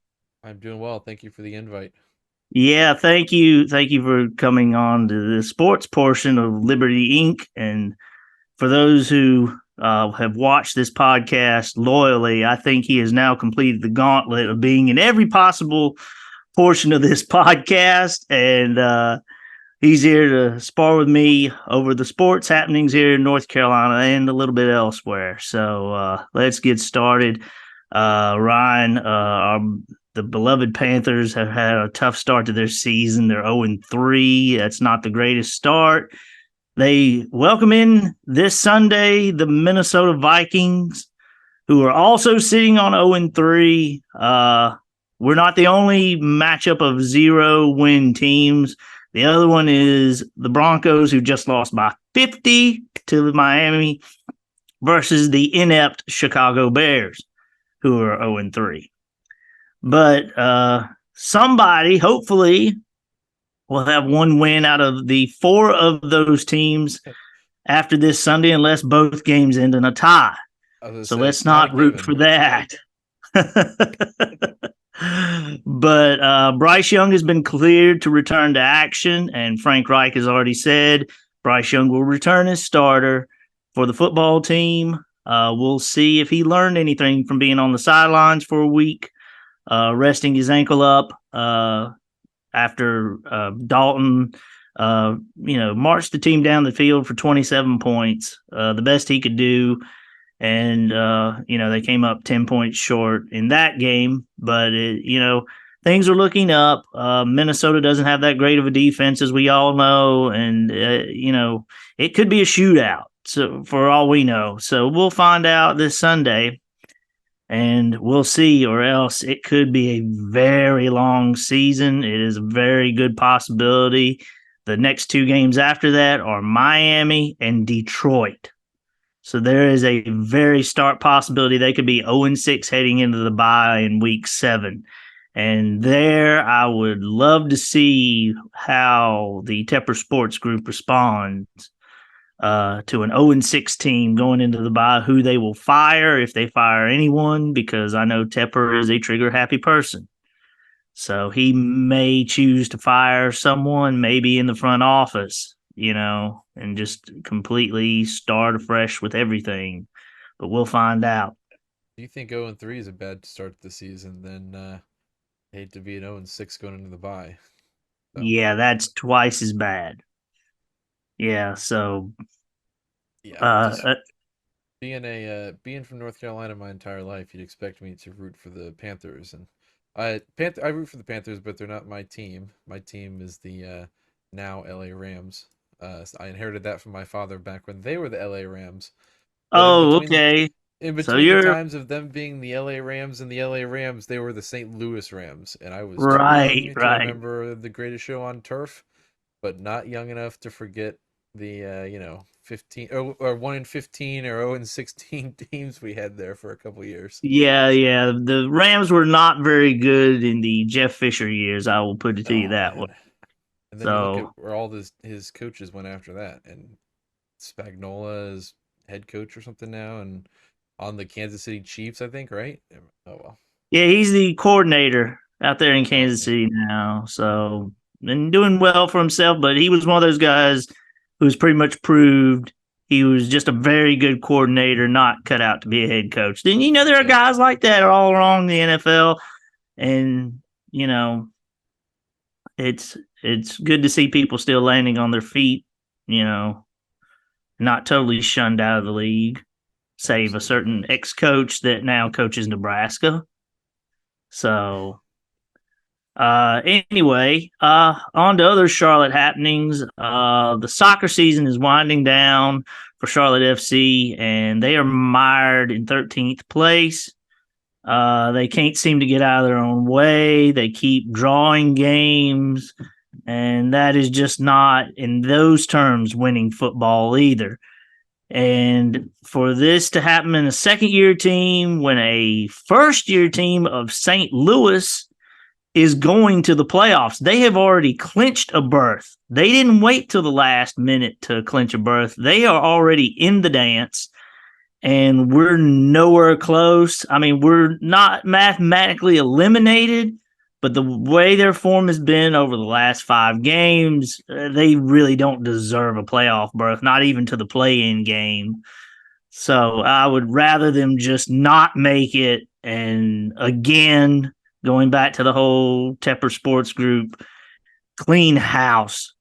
I'm doing well. Thank you for the invite. Yeah, thank you. Thank you for coming on to the sports portion of Liberty Inc. And for those who have watched this podcast loyally, I think he has now completed the gauntlet of being in every possible portion of this podcast. And he's here to spar with me over the sports happenings here in North Carolina and a little bit elsewhere. So let's get started. Ryan, the beloved Panthers have had a tough start to their season. They're 0-3. That's not the greatest start. They welcome in this Sunday the Minnesota Vikings, who are also sitting on 0-3. We're not the only matchup of 0-win teams. The other one is the Broncos, who just lost by 50 to Miami, versus the inept Chicago Bears, who are 0-3. But somebody, hopefully, will have one win out of the 4 of those teams after this Sunday, unless both games end in a tie. So let's not root for that. But Bryce Young has been cleared to return to action, and Frank Reich has already said Bryce Young will return as starter for the football team. We'll see if he learned anything from being on the sidelines for a week, resting his ankle up after Dalton, marched the team down the field for 27 points, the best he could do. And, they came up 10 points short in that game. But, things are looking up. Minnesota doesn't have that great of a defense, as we all know. And, it could be a shootout, so for all we know. So we'll find out this Sunday. And we'll see, or else it could be a very long season. It is a very good possibility. The next 2 games after that are Miami and Detroit. So there is a very stark possibility they could be 0-6 heading into the bye in week 7. And there I would love to see how the Tepper Sports Group responds to an 0-6 team going into the bye, who they will fire, if they fire anyone, because I know Tepper is a trigger-happy person. So he may choose to fire someone, maybe in the front office, and just completely start afresh with everything. But we'll find out. Do you think 0-3 is a bad start to the season? Then hate to be an 0-6 going into the bye. So. Yeah, that's twice as bad. Yeah, so yeah, Being from North Carolina my entire life, you'd expect me to root for the Panthers, and I root for the Panthers, but they're not my team. My team is the now LA Rams. So I inherited that from my father back when they were the LA Rams. But Oh, okay. in So between the you're times of them being the LA Rams and the LA Rams, they were the St. Louis Rams, and I was too right, young to right. remember the greatest show on turf, but not young enough to forget the 15 or 1 in 15 or 0 in 16 teams we had there for a couple years. Yeah, yeah. The Rams were not very good in the Jeff Fisher years. I will put it to you Oh that way. man. And then you look at So where all his coaches went after that, and Spagnuolo is head coach or something now, and on the Kansas City Chiefs, I think, right? Oh well. yeah, he's the coordinator out there in Oh Kansas yeah. City now. So and doing well for himself, but he was one of those guys who's pretty much proved he was just a very good coordinator, not cut out to be a head coach. Then there are Yeah. guys like that all around the NFL, and you know it's good to see people still landing on their feet. Not totally shunned out of the league, save a Absolutely. certain ex-coach that now coaches Nebraska. So anyway, on to other Charlotte happenings. The soccer season is winding down for Charlotte FC, and they are mired in 13th place. They can't seem to get out of their own way. They keep drawing games, and that is just not, in those terms, winning football either. And for this to happen in a second-year team when a first-year team of St. Louis is going to the playoffs. They have already clinched a berth. They didn't wait till the last minute to clinch a berth. They are already in the dance, and we're nowhere close. I mean, we're not mathematically eliminated, but the way their form has been over the last 5 games, they really don't deserve a playoff berth, not even to the play-in game. So I would rather them just not make it, and again, going back to the whole Tepper Sports Group, clean house.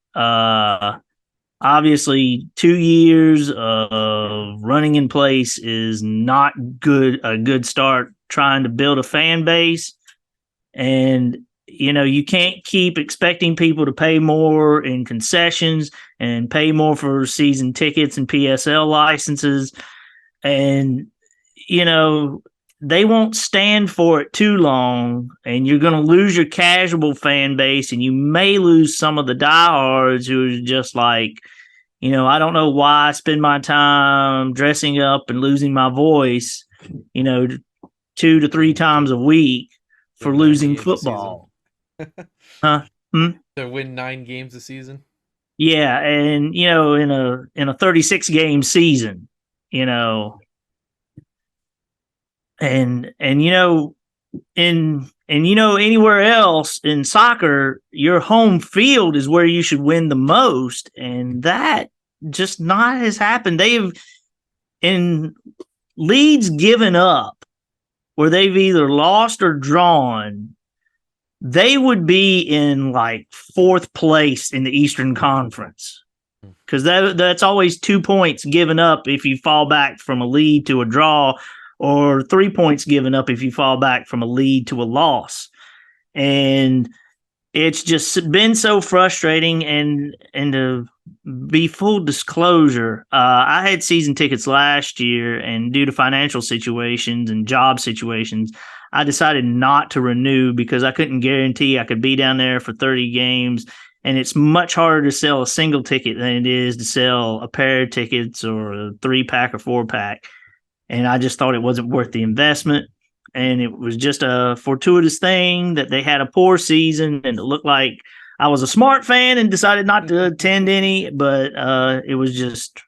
Obviously, 2 years of running in place is not a good start trying to build a fan base. And, you can't keep expecting people to pay more in concessions and pay more for season tickets and PSL licenses. And, they won't stand for it too long, and you're going to lose your casual fan base, and you may lose some of the diehards who are just like, I don't know why I spend my time dressing up and losing my voice, 2 to 3 times a week for Win 9 losing games a season. football. Hmm? To win 9 games a season. Yeah, and in a 36 game season, and anywhere else in soccer, your home field is where you should win the most, and that just not has happened. They've in leads given up where they've either lost or drawn, they would be in like 4th place in the Eastern Conference, because that's always 2 points given up if you fall back from a lead to a draw, or 3 points given up if you fall back from a lead to a loss. And it's just been so frustrating. And to be full disclosure, I had season tickets last year, and due to financial situations and job situations, I decided not to renew because I couldn't guarantee I could be down there for 30 games. And it's much harder to sell a single ticket than it is to sell a pair of tickets or a 3-pack or 4-pack. And I just thought it wasn't worth the investment. And it was just a fortuitous thing that they had a poor season, and it looked like I was a smart fan and decided not to attend any, but it was just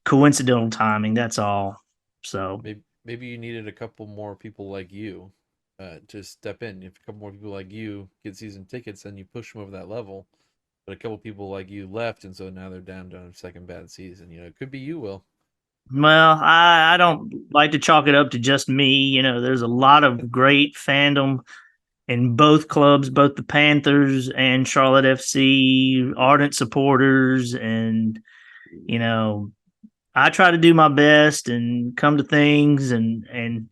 coincidental timing. That's all. So Maybe you needed a couple more people like you to step in. If a couple more people like you get season tickets, then you push them over that level. But a couple people like you left, and so now they're down to a second bad season. It could be you, Will. Well, I don't like to chalk it up to just me. There's a lot of great fandom in both clubs, both the Panthers and Charlotte FC, ardent supporters. And, I try to do my best and come to things and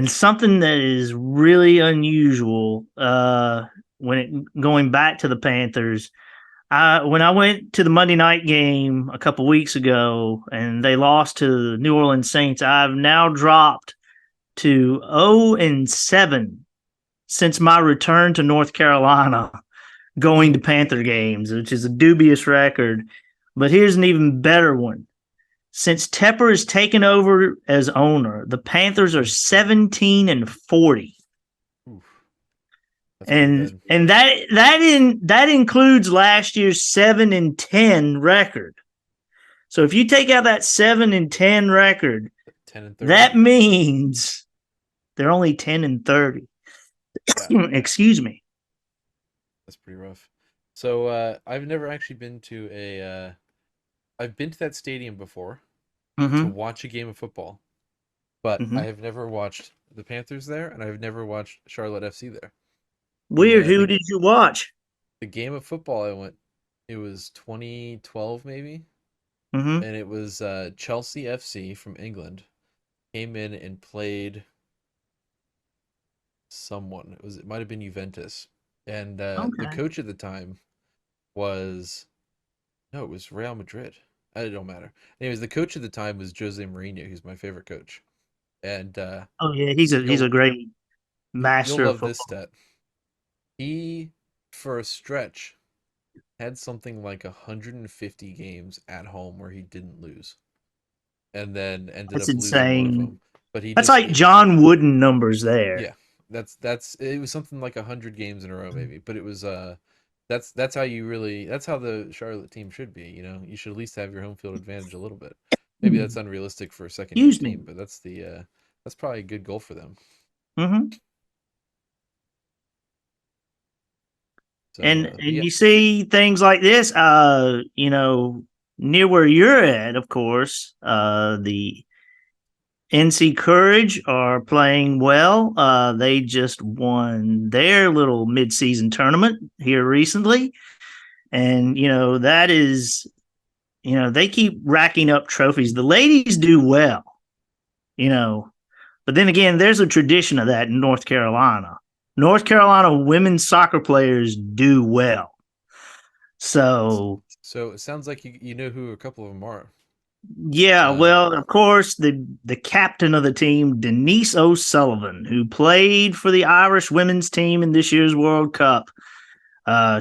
something that is really unusual going back to the Panthers. When I went to the Monday night game a couple weeks ago and they lost to the New Orleans Saints, I've now dropped to 0-7 since my return to North Carolina going to Panther games, which is a dubious record. But here's an even better one. Since Tepper has taken over as owner, the Panthers are 17-40. Oof. That's And pretty good. that includes last year's 7-10 record. So if you take out that 7-10 record, 10-30. that means they're only 10-30. Yeah. Excuse me. That's pretty rough. So I've never actually been to I've been to that stadium before to watch a game of football, but I have never watched the Panthers there, and I've never watched Charlotte FC there. Weird. Who did you watch? The game of football I went, it was 2012 maybe, Mm-hmm. and it was Chelsea FC from England came in and played someone. It might have been Juventus, and the Okay. coach at the time was it was Real Madrid. It don't matter. Anyways, the coach at the time was Jose Mourinho, who's my favorite coach, and Oh yeah, he's a great master you'll of love this football. stat. He, for a stretch, had something like 150 games at home where he didn't lose, and then ended That's up losing one of insane. them. But he That's just like John Wooden numbers there. yeah, that's it was something like 100 games in a row maybe, but it was that's how the Charlotte team should be. You know, you should at least have your home field advantage a little bit. Maybe that's unrealistic for a second year Excuse me. team, but that's probably a good goal for them. Mm-hmm. So, And yeah. you see things like this, near where you're at, of course, the NC Courage are playing well. They just won their little midseason tournament here recently. And, that is, they keep racking up trophies. The ladies do well, but then again, there's a tradition of that in North Carolina. North Carolina women's soccer players do well. So it sounds like you know who a couple of them are. yeah, well, of course, the captain of the team, Denise O'Sullivan, who played for the Irish women's team in this year's World Cup.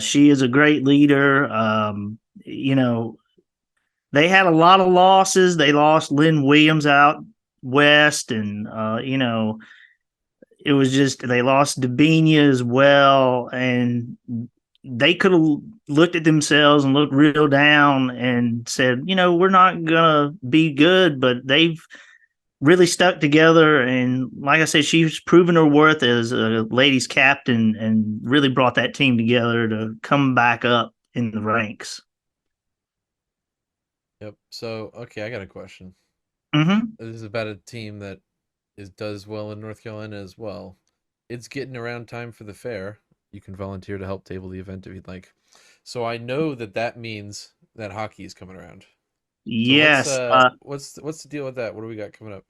She is a great leader. They had a lot of losses. They lost Lynn Williams out west, and it was just they lost Dabinia as well, and they could have looked at themselves and looked real down and said, we're not gonna be good, but they've really stuck together. And like I said, she's proven her worth as a ladies captain and really brought that team together to come back up in the ranks. Yep. So, okay, I got a question. Mm-hmm. This is about a team that does well in North Carolina as well. It's getting around time for the fair. You can volunteer to help table the event if you'd like. So I know that means that hockey is coming around. So Yes. what's the deal with that? What do we got coming up?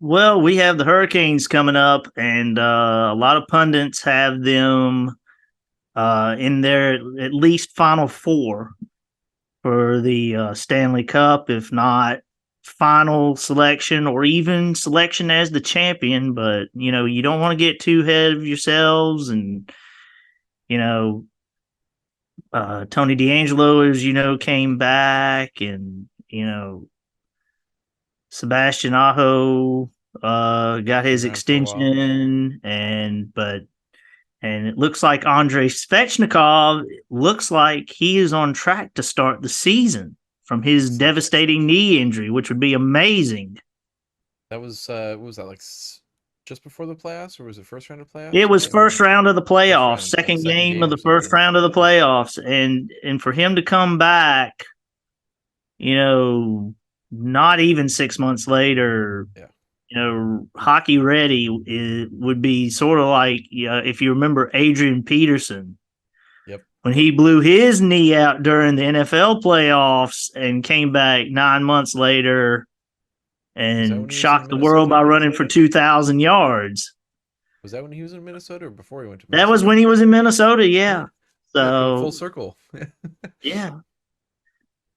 Well, we have the Hurricanes coming up, and a lot of pundits have them in their at least Final Four for the Stanley Cup, if not final selection or even selection as the champion. But, you don't want to get too ahead of yourselves. And, Tony D'Angelo, as came back, and, Sebastian Aho got his Been around for a while. extension, and it looks like Andrei Svechnikov looks like he is on track to start the season from his devastating knee injury, which would be amazing. That was what was that, like just before the playoffs, or was it first round of playoffs? It was first round of the playoffs, round, second second game game of or the first something. round of the playoffs, and for him to come back, not even 6 months later, hockey ready would be sort of like, if you remember Adrian Peterson. Yep. When he blew his knee out during the NFL playoffs and came back 9 months later, when and he was in shocked the world by Minnesota? running for 2,000 yards. Was that when he was in Minnesota or before he went to That Minnesota? was when he was in Minnesota. Yeah. Yeah, come So full circle. yeah.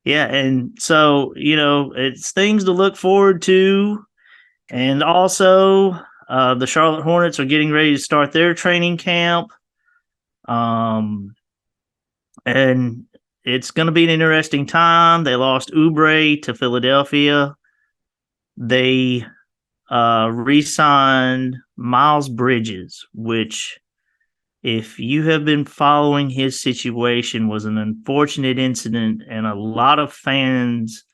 Yeah. And so, it's things to look forward to. And also, the Charlotte Hornets are getting ready to start their training camp. And it's going to be an interesting time. They lost Oubre to Philadelphia. They re-signed Miles Bridges, which, if you have been following his situation, was an unfortunate incident, and a lot of fans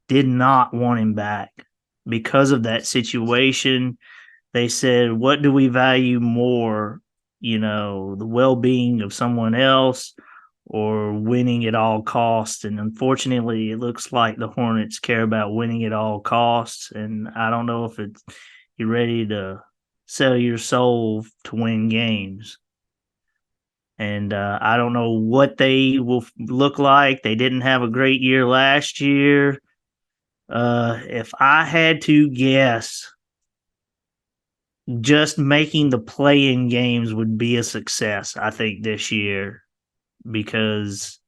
did not want him back because of that situation. They said, what do we value more, the well-being of someone else or winning at all costs? And unfortunately, it looks like the Hornets care about winning at all costs. And I don't know if you're ready to sell your soul to win games. And I don't know what they will look like. They didn't have a great year last year. If I had to guess, just making the play-in games would be a success, I think, this year, because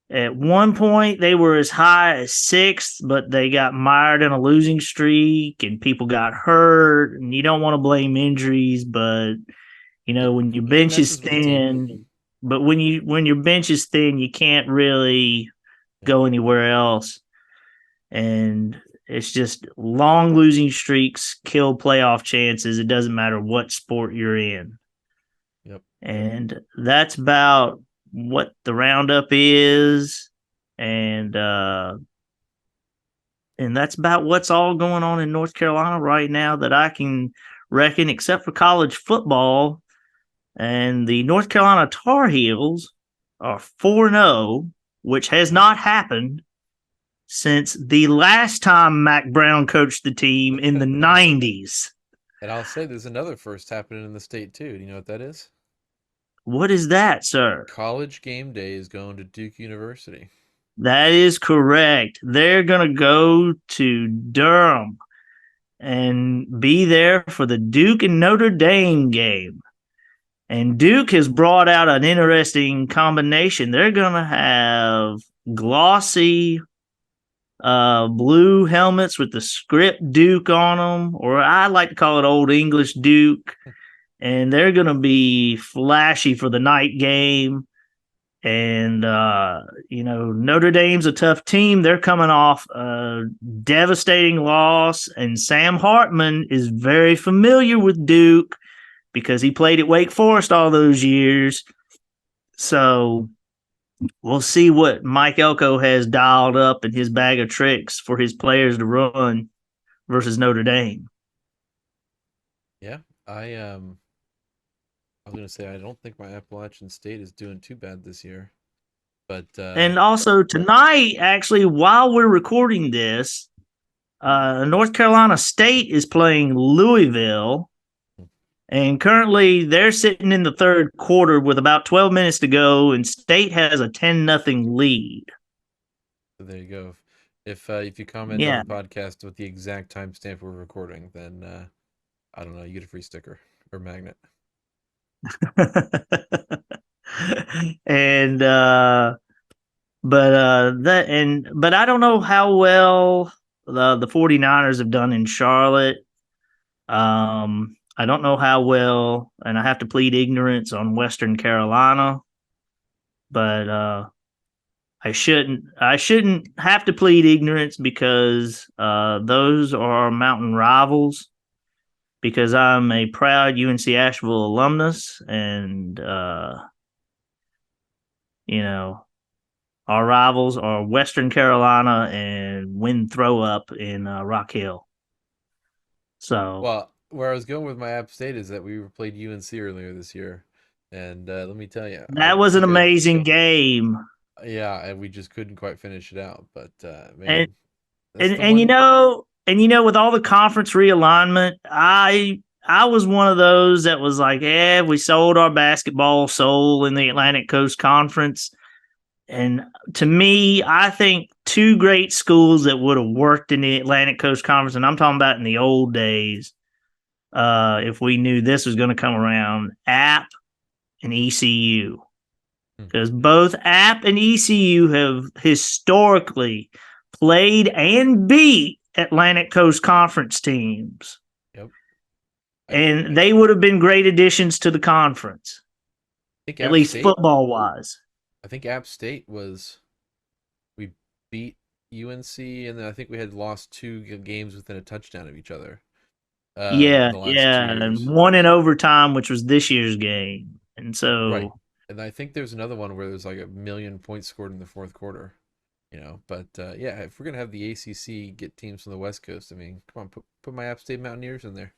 at one point they were as high as 6th, but they got mired in a losing streak and people got hurt, and you don't want to blame injuries, but when your bench is thin, but when your bench is thin, you can't really go anywhere else. And it's just long losing streaks kill playoff chances. It doesn't matter what sport you're in. Yep. And that's about what the roundup is. And that's about what's all going on in North Carolina right now that I can reckon, except for college football. And the North Carolina Tar Heels are 4-0, which has not happened since the last time Mac Brown coached the team in the 90s. And I'll say there's another first happening in the state, too. Do you know what that is? What is that, sir? College game day is going to Duke University. That is correct. They're going to go to Durham and be there for the Duke and Notre Dame game. And Duke has brought out an interesting combination. They're going to have glossy blue helmets with the script Duke on them, or I like to call it Old English Duke. And they're going to be flashy for the night game. And, Notre Dame's a tough team. They're coming off a devastating loss. And Sam Hartman is very familiar with Duke because he played at Wake Forest all those years. So we'll see what Mike Elko has dialed up in his bag of tricks for his players to run versus Notre Dame. Yeah, I was going to say, I don't think my Appalachian State is doing too bad this year. But and also tonight, actually, while we're recording this, North Carolina State is playing Louisville. And currently, they're sitting in the third quarter with about 12 minutes to go, and State has a 10-0 lead. So there you go. If you comment on the podcast with the exact timestamp we're recording, then I don't know, you get a free sticker or magnet. And but I don't know how well the 49ers have done in Charlotte. I don't know how well, and I have to plead ignorance on Western Carolina, but I shouldn't have to plead ignorance because those are our mountain rivals, because I'm a proud UNC Asheville alumnus, and our rivals are Western Carolina and Winthrop up in Rock Hill. So, well, where I was going with my App State is that we played UNC earlier this year, and let me tell you, that was an amazing game. Yeah, and we just couldn't quite finish it out. But man, and with all the conference realignment, I was one of those that was like, we sold our basketball soul in the Atlantic Coast Conference. And to me, I think two great schools that would have worked in the Atlantic Coast Conference, and I'm talking about in the old days, if we knew this was going to come around, App and ECU. Because both App and ECU have historically played and beat Atlantic Coast Conference teams. Yep. And they would have been great additions to the conference, at least football wise. I think App State we beat UNC, and then I think we had lost 2 games within a touchdown of each other. Yeah, and one in overtime, which was this year's game. And so, right. And I think there's another one where there's like 1 million points scored in the fourth quarter, But yeah, if we're gonna have the ACC get teams from the West Coast, I mean, come on, put my App State Mountaineers in there.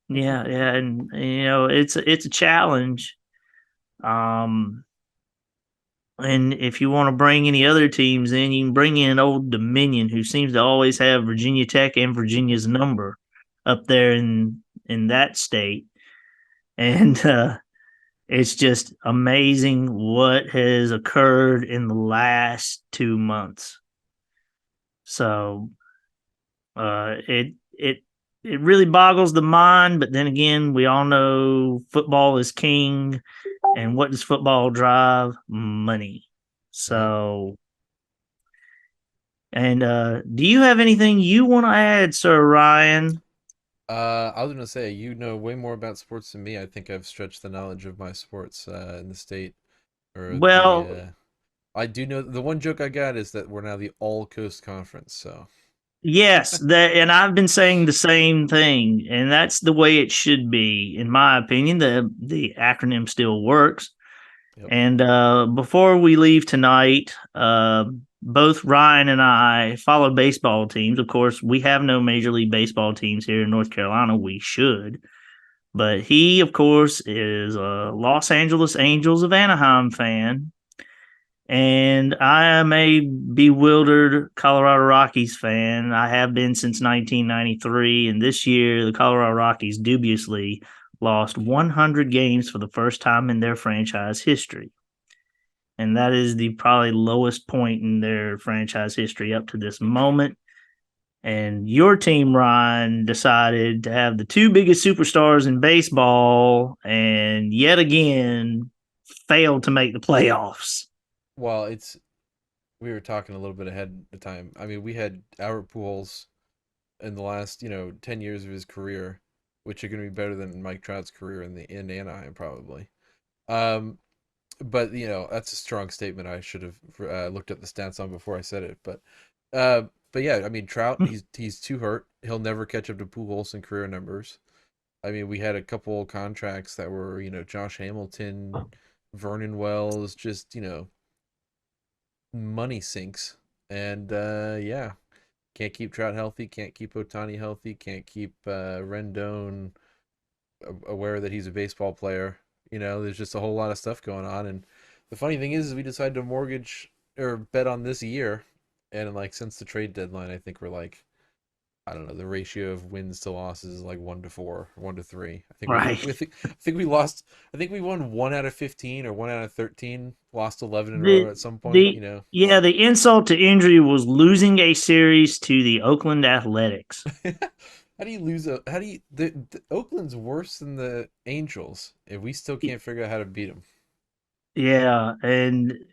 Yeah, and it's a challenge. And if you want to bring any other teams in, you can bring in Old Dominion, who seems to always have Virginia Tech and Virginia's number up there in that state. And it's just amazing what has occurred in the last 2 months. So it really boggles the mind. But then again, we all know football is king. And what does football drive? Money. So, and do you have anything you want to add, Sir Ryan? I was gonna say, you know way more about sports than me. I think I've stretched the knowledge of my sports in the state. I do know the one joke I got is that we're now the All Coast Conference. So yes, and I've been saying the same thing, and that's the way it should be, in my opinion. The acronym still works. Yep. And before we leave tonight, both Ryan and I follow baseball teams. Of course, we have no Major League Baseball teams here in North Carolina. We should. But he, of course, is a Los Angeles Angels of Anaheim fan. And I am a bewildered Colorado Rockies fan. I have been since 1993. And this year, the Colorado Rockies dubiously lost 100 games for the first time in their franchise history. And that is the probably lowest point in their franchise history up to this moment. And your team, Ryan, decided to have the 2 biggest superstars in baseball and yet again failed to make the playoffs. Well, we were talking a little bit ahead of time. I mean, we had Albert Pujols in the last, 10 years of his career, which are going to be better than Mike Trout's career in Anaheim, probably. But that's a strong statement. I should have looked at the stats on before I said it. But yeah, I mean, Trout, he's too hurt. He'll never catch up to Pujols in career numbers. I mean, we had a couple contracts that were, Josh Hamilton, Vernon Wells, just money sinks. And yeah, can't keep Trout healthy, can't keep Ohtani healthy, can't keep Rendon aware that he's a baseball player. There's just a whole lot of stuff going on. And the funny thing is we decided to mortgage or bet on this year. And since the trade deadline, I think we're I don't know, the ratio of wins to losses is 1-4, 1-3. I think we lost. I think we won 1 out of 15 or 1 out of 13, lost 11 in a row at some point. Yeah, the insult to injury was losing a series to the Oakland Athletics. How do you lose the Oakland's worse than the Angels if we still can't figure out how to beat them? Yeah, and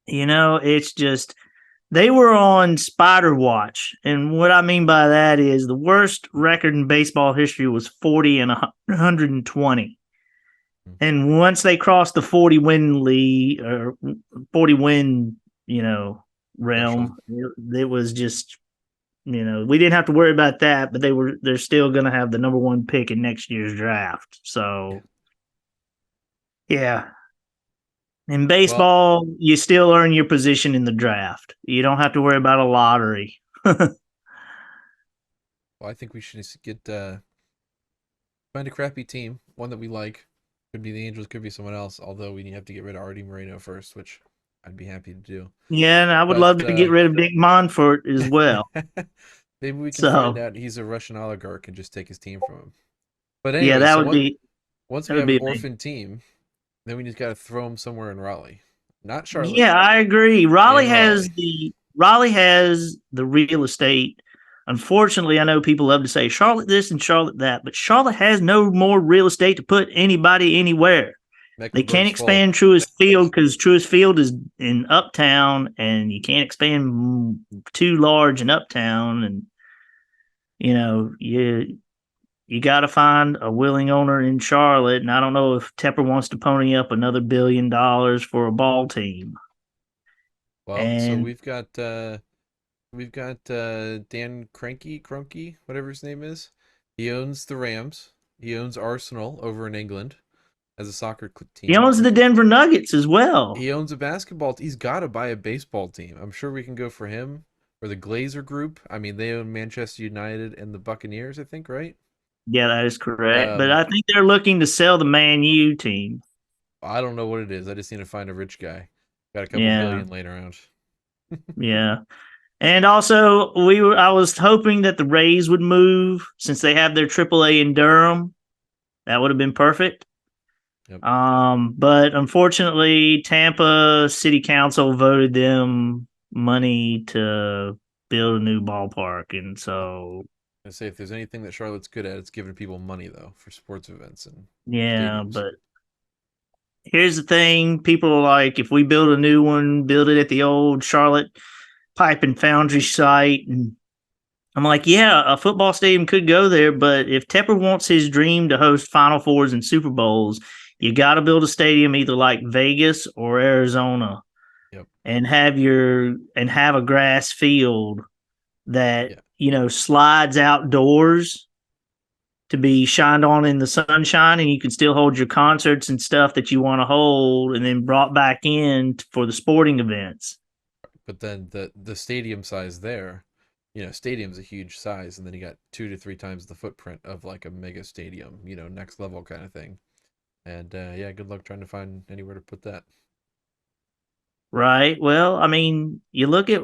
it's just they were on spider watch. And what I mean by that is the worst record in baseball history was 40 and 120. And once they crossed the 40 win lead or 40 win, realm, it was just we didn't have to worry about that, but they're still going to have the number 1 pick in next year's draft. So, yeah. In baseball, you still earn your position in the draft. You don't have to worry about a lottery. Well, I think we should find a crappy team, one that we like. Could be the Angels, could be someone else, although we have to get rid of Artie Moreno first, which I'd be happy to do. Yeah, and I would love to get rid of Dick Monfort as well. Maybe we can find out he's a Russian oligarch and just take his team from him. But anyway, yeah, once we have an orphan team, then we just got to throw him somewhere in Raleigh. not Charlotte. Yeah, I agree. Raleigh And has the real estate. Unfortunately, I know people love to say Charlotte this and Charlotte that, but Charlotte has no more real estate to put anybody anywhere. They can't Mecklenburg's full. expand Truist Field because Truist Field is in Uptown, and you can't expand too large in Uptown. And you got to find a willing owner in Charlotte. And I don't know if Tepper wants to pony up another $1 billion for a ball team. Well, so And we've got Dan Kroenke, whatever his name is. He owns the Rams. He owns Arsenal over in England as a soccer team. he owns the Denver Nuggets as well. He owns a basketball. He's got to buy a baseball team. I'm sure we can go for him or the Glazer Group. I mean, they own Manchester United and the Buccaneers, I think, right? Yeah, that is correct. But I think they're looking to sell the Man U team. I don't know what it is. I just need to find a rich guy. Got a couple million laying around. Yeah. And also, I was hoping that the Rays would move since they have their AAA in Durham. That would have been perfect. Yep. But unfortunately, Tampa City Council voted them money to build a new ballpark, and so I say if there's anything that Charlotte's good at, it's giving people money though for sports events and stadiums. But here's the thing: people are like, if we build a new one, build it at the old Charlotte Pipe and Foundry site, and I'm like, yeah, a football stadium could go there, but if Tepper wants his dream to host Final Fours and Super Bowls, you got to build a stadium either like Vegas or Arizona, and have a grass field that slides outdoors to be shined on in the sunshine, and you can still hold your concerts and stuff that you want to hold, and then brought back in for the sporting events. But then the stadium size there, stadium's a huge size, and then you got 2 to 3 times the footprint of like a mega stadium, next level kind of thing. And good luck trying to find anywhere to put that. Right. Well, I mean, you look at,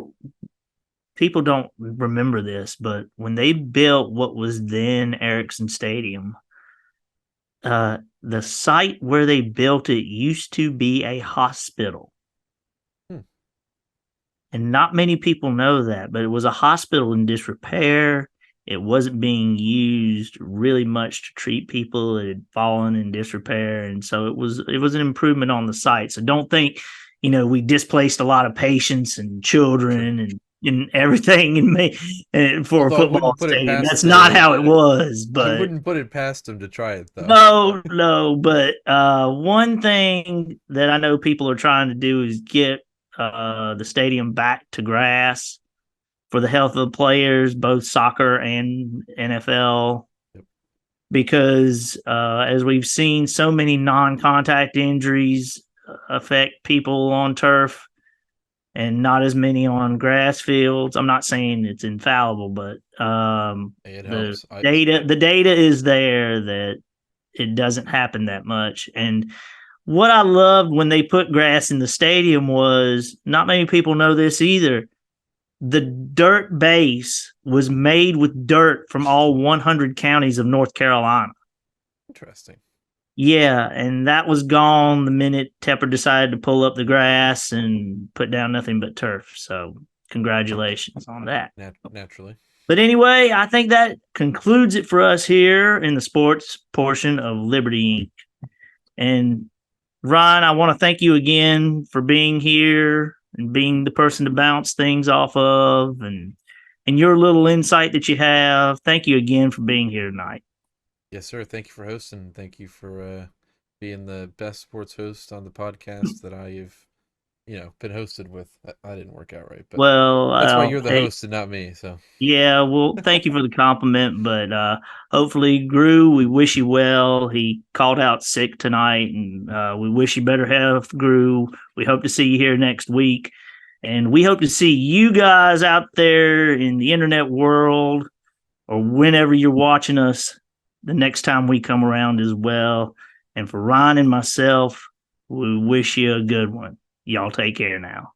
people don't remember this, but when they built what was then Ericsson Stadium, the site where they built it used to be a hospital. And not many people know that, but it was a hospital in disrepair. It wasn't being used really much to treat people. It had fallen in disrepair. And so it was an improvement on the site. So don't think, we displaced a lot of patients and children and everything for a football stadium. That's not how it was. But I wouldn't put it past them to try it, though. No. But one thing that I know people are trying to do is get the stadium back to grass for the health of the players, both soccer and NFL, because as we've seen, so many non-contact injuries affect people on turf and not as many on grass fields. I'm not saying it's infallible, but the data is there that it doesn't happen that much. And what I loved when they put grass in the stadium was, not many people know this either, the dirt base was made with dirt from all 100 counties of North Carolina. Interesting. Yeah, and that was gone the minute Tepper decided to pull up the grass and put down nothing but turf. So congratulations on that. Naturally. But anyway, I think that concludes it for us here in the sports portion of Liberty Inc. And Ryan, I want to thank you again for being here and being the person to bounce things off of, and your little insight that you have. Thank you again for being here tonight. Yes, sir. Thank you for hosting. Thank you for being the best sports host on the podcast that I've, been hosted with. I didn't work out right, but that's why you're the host and not me. So yeah, well, thank you for the compliment, but hopefully, Groo, we wish you well. He called out sick tonight, and we wish you better health, Groo. We hope to see you here next week, and we hope to see you guys out there in the internet world, or whenever you're watching us, the next time we come around as well. And for Ryan and myself, we wish you a good one. Y'all take care now.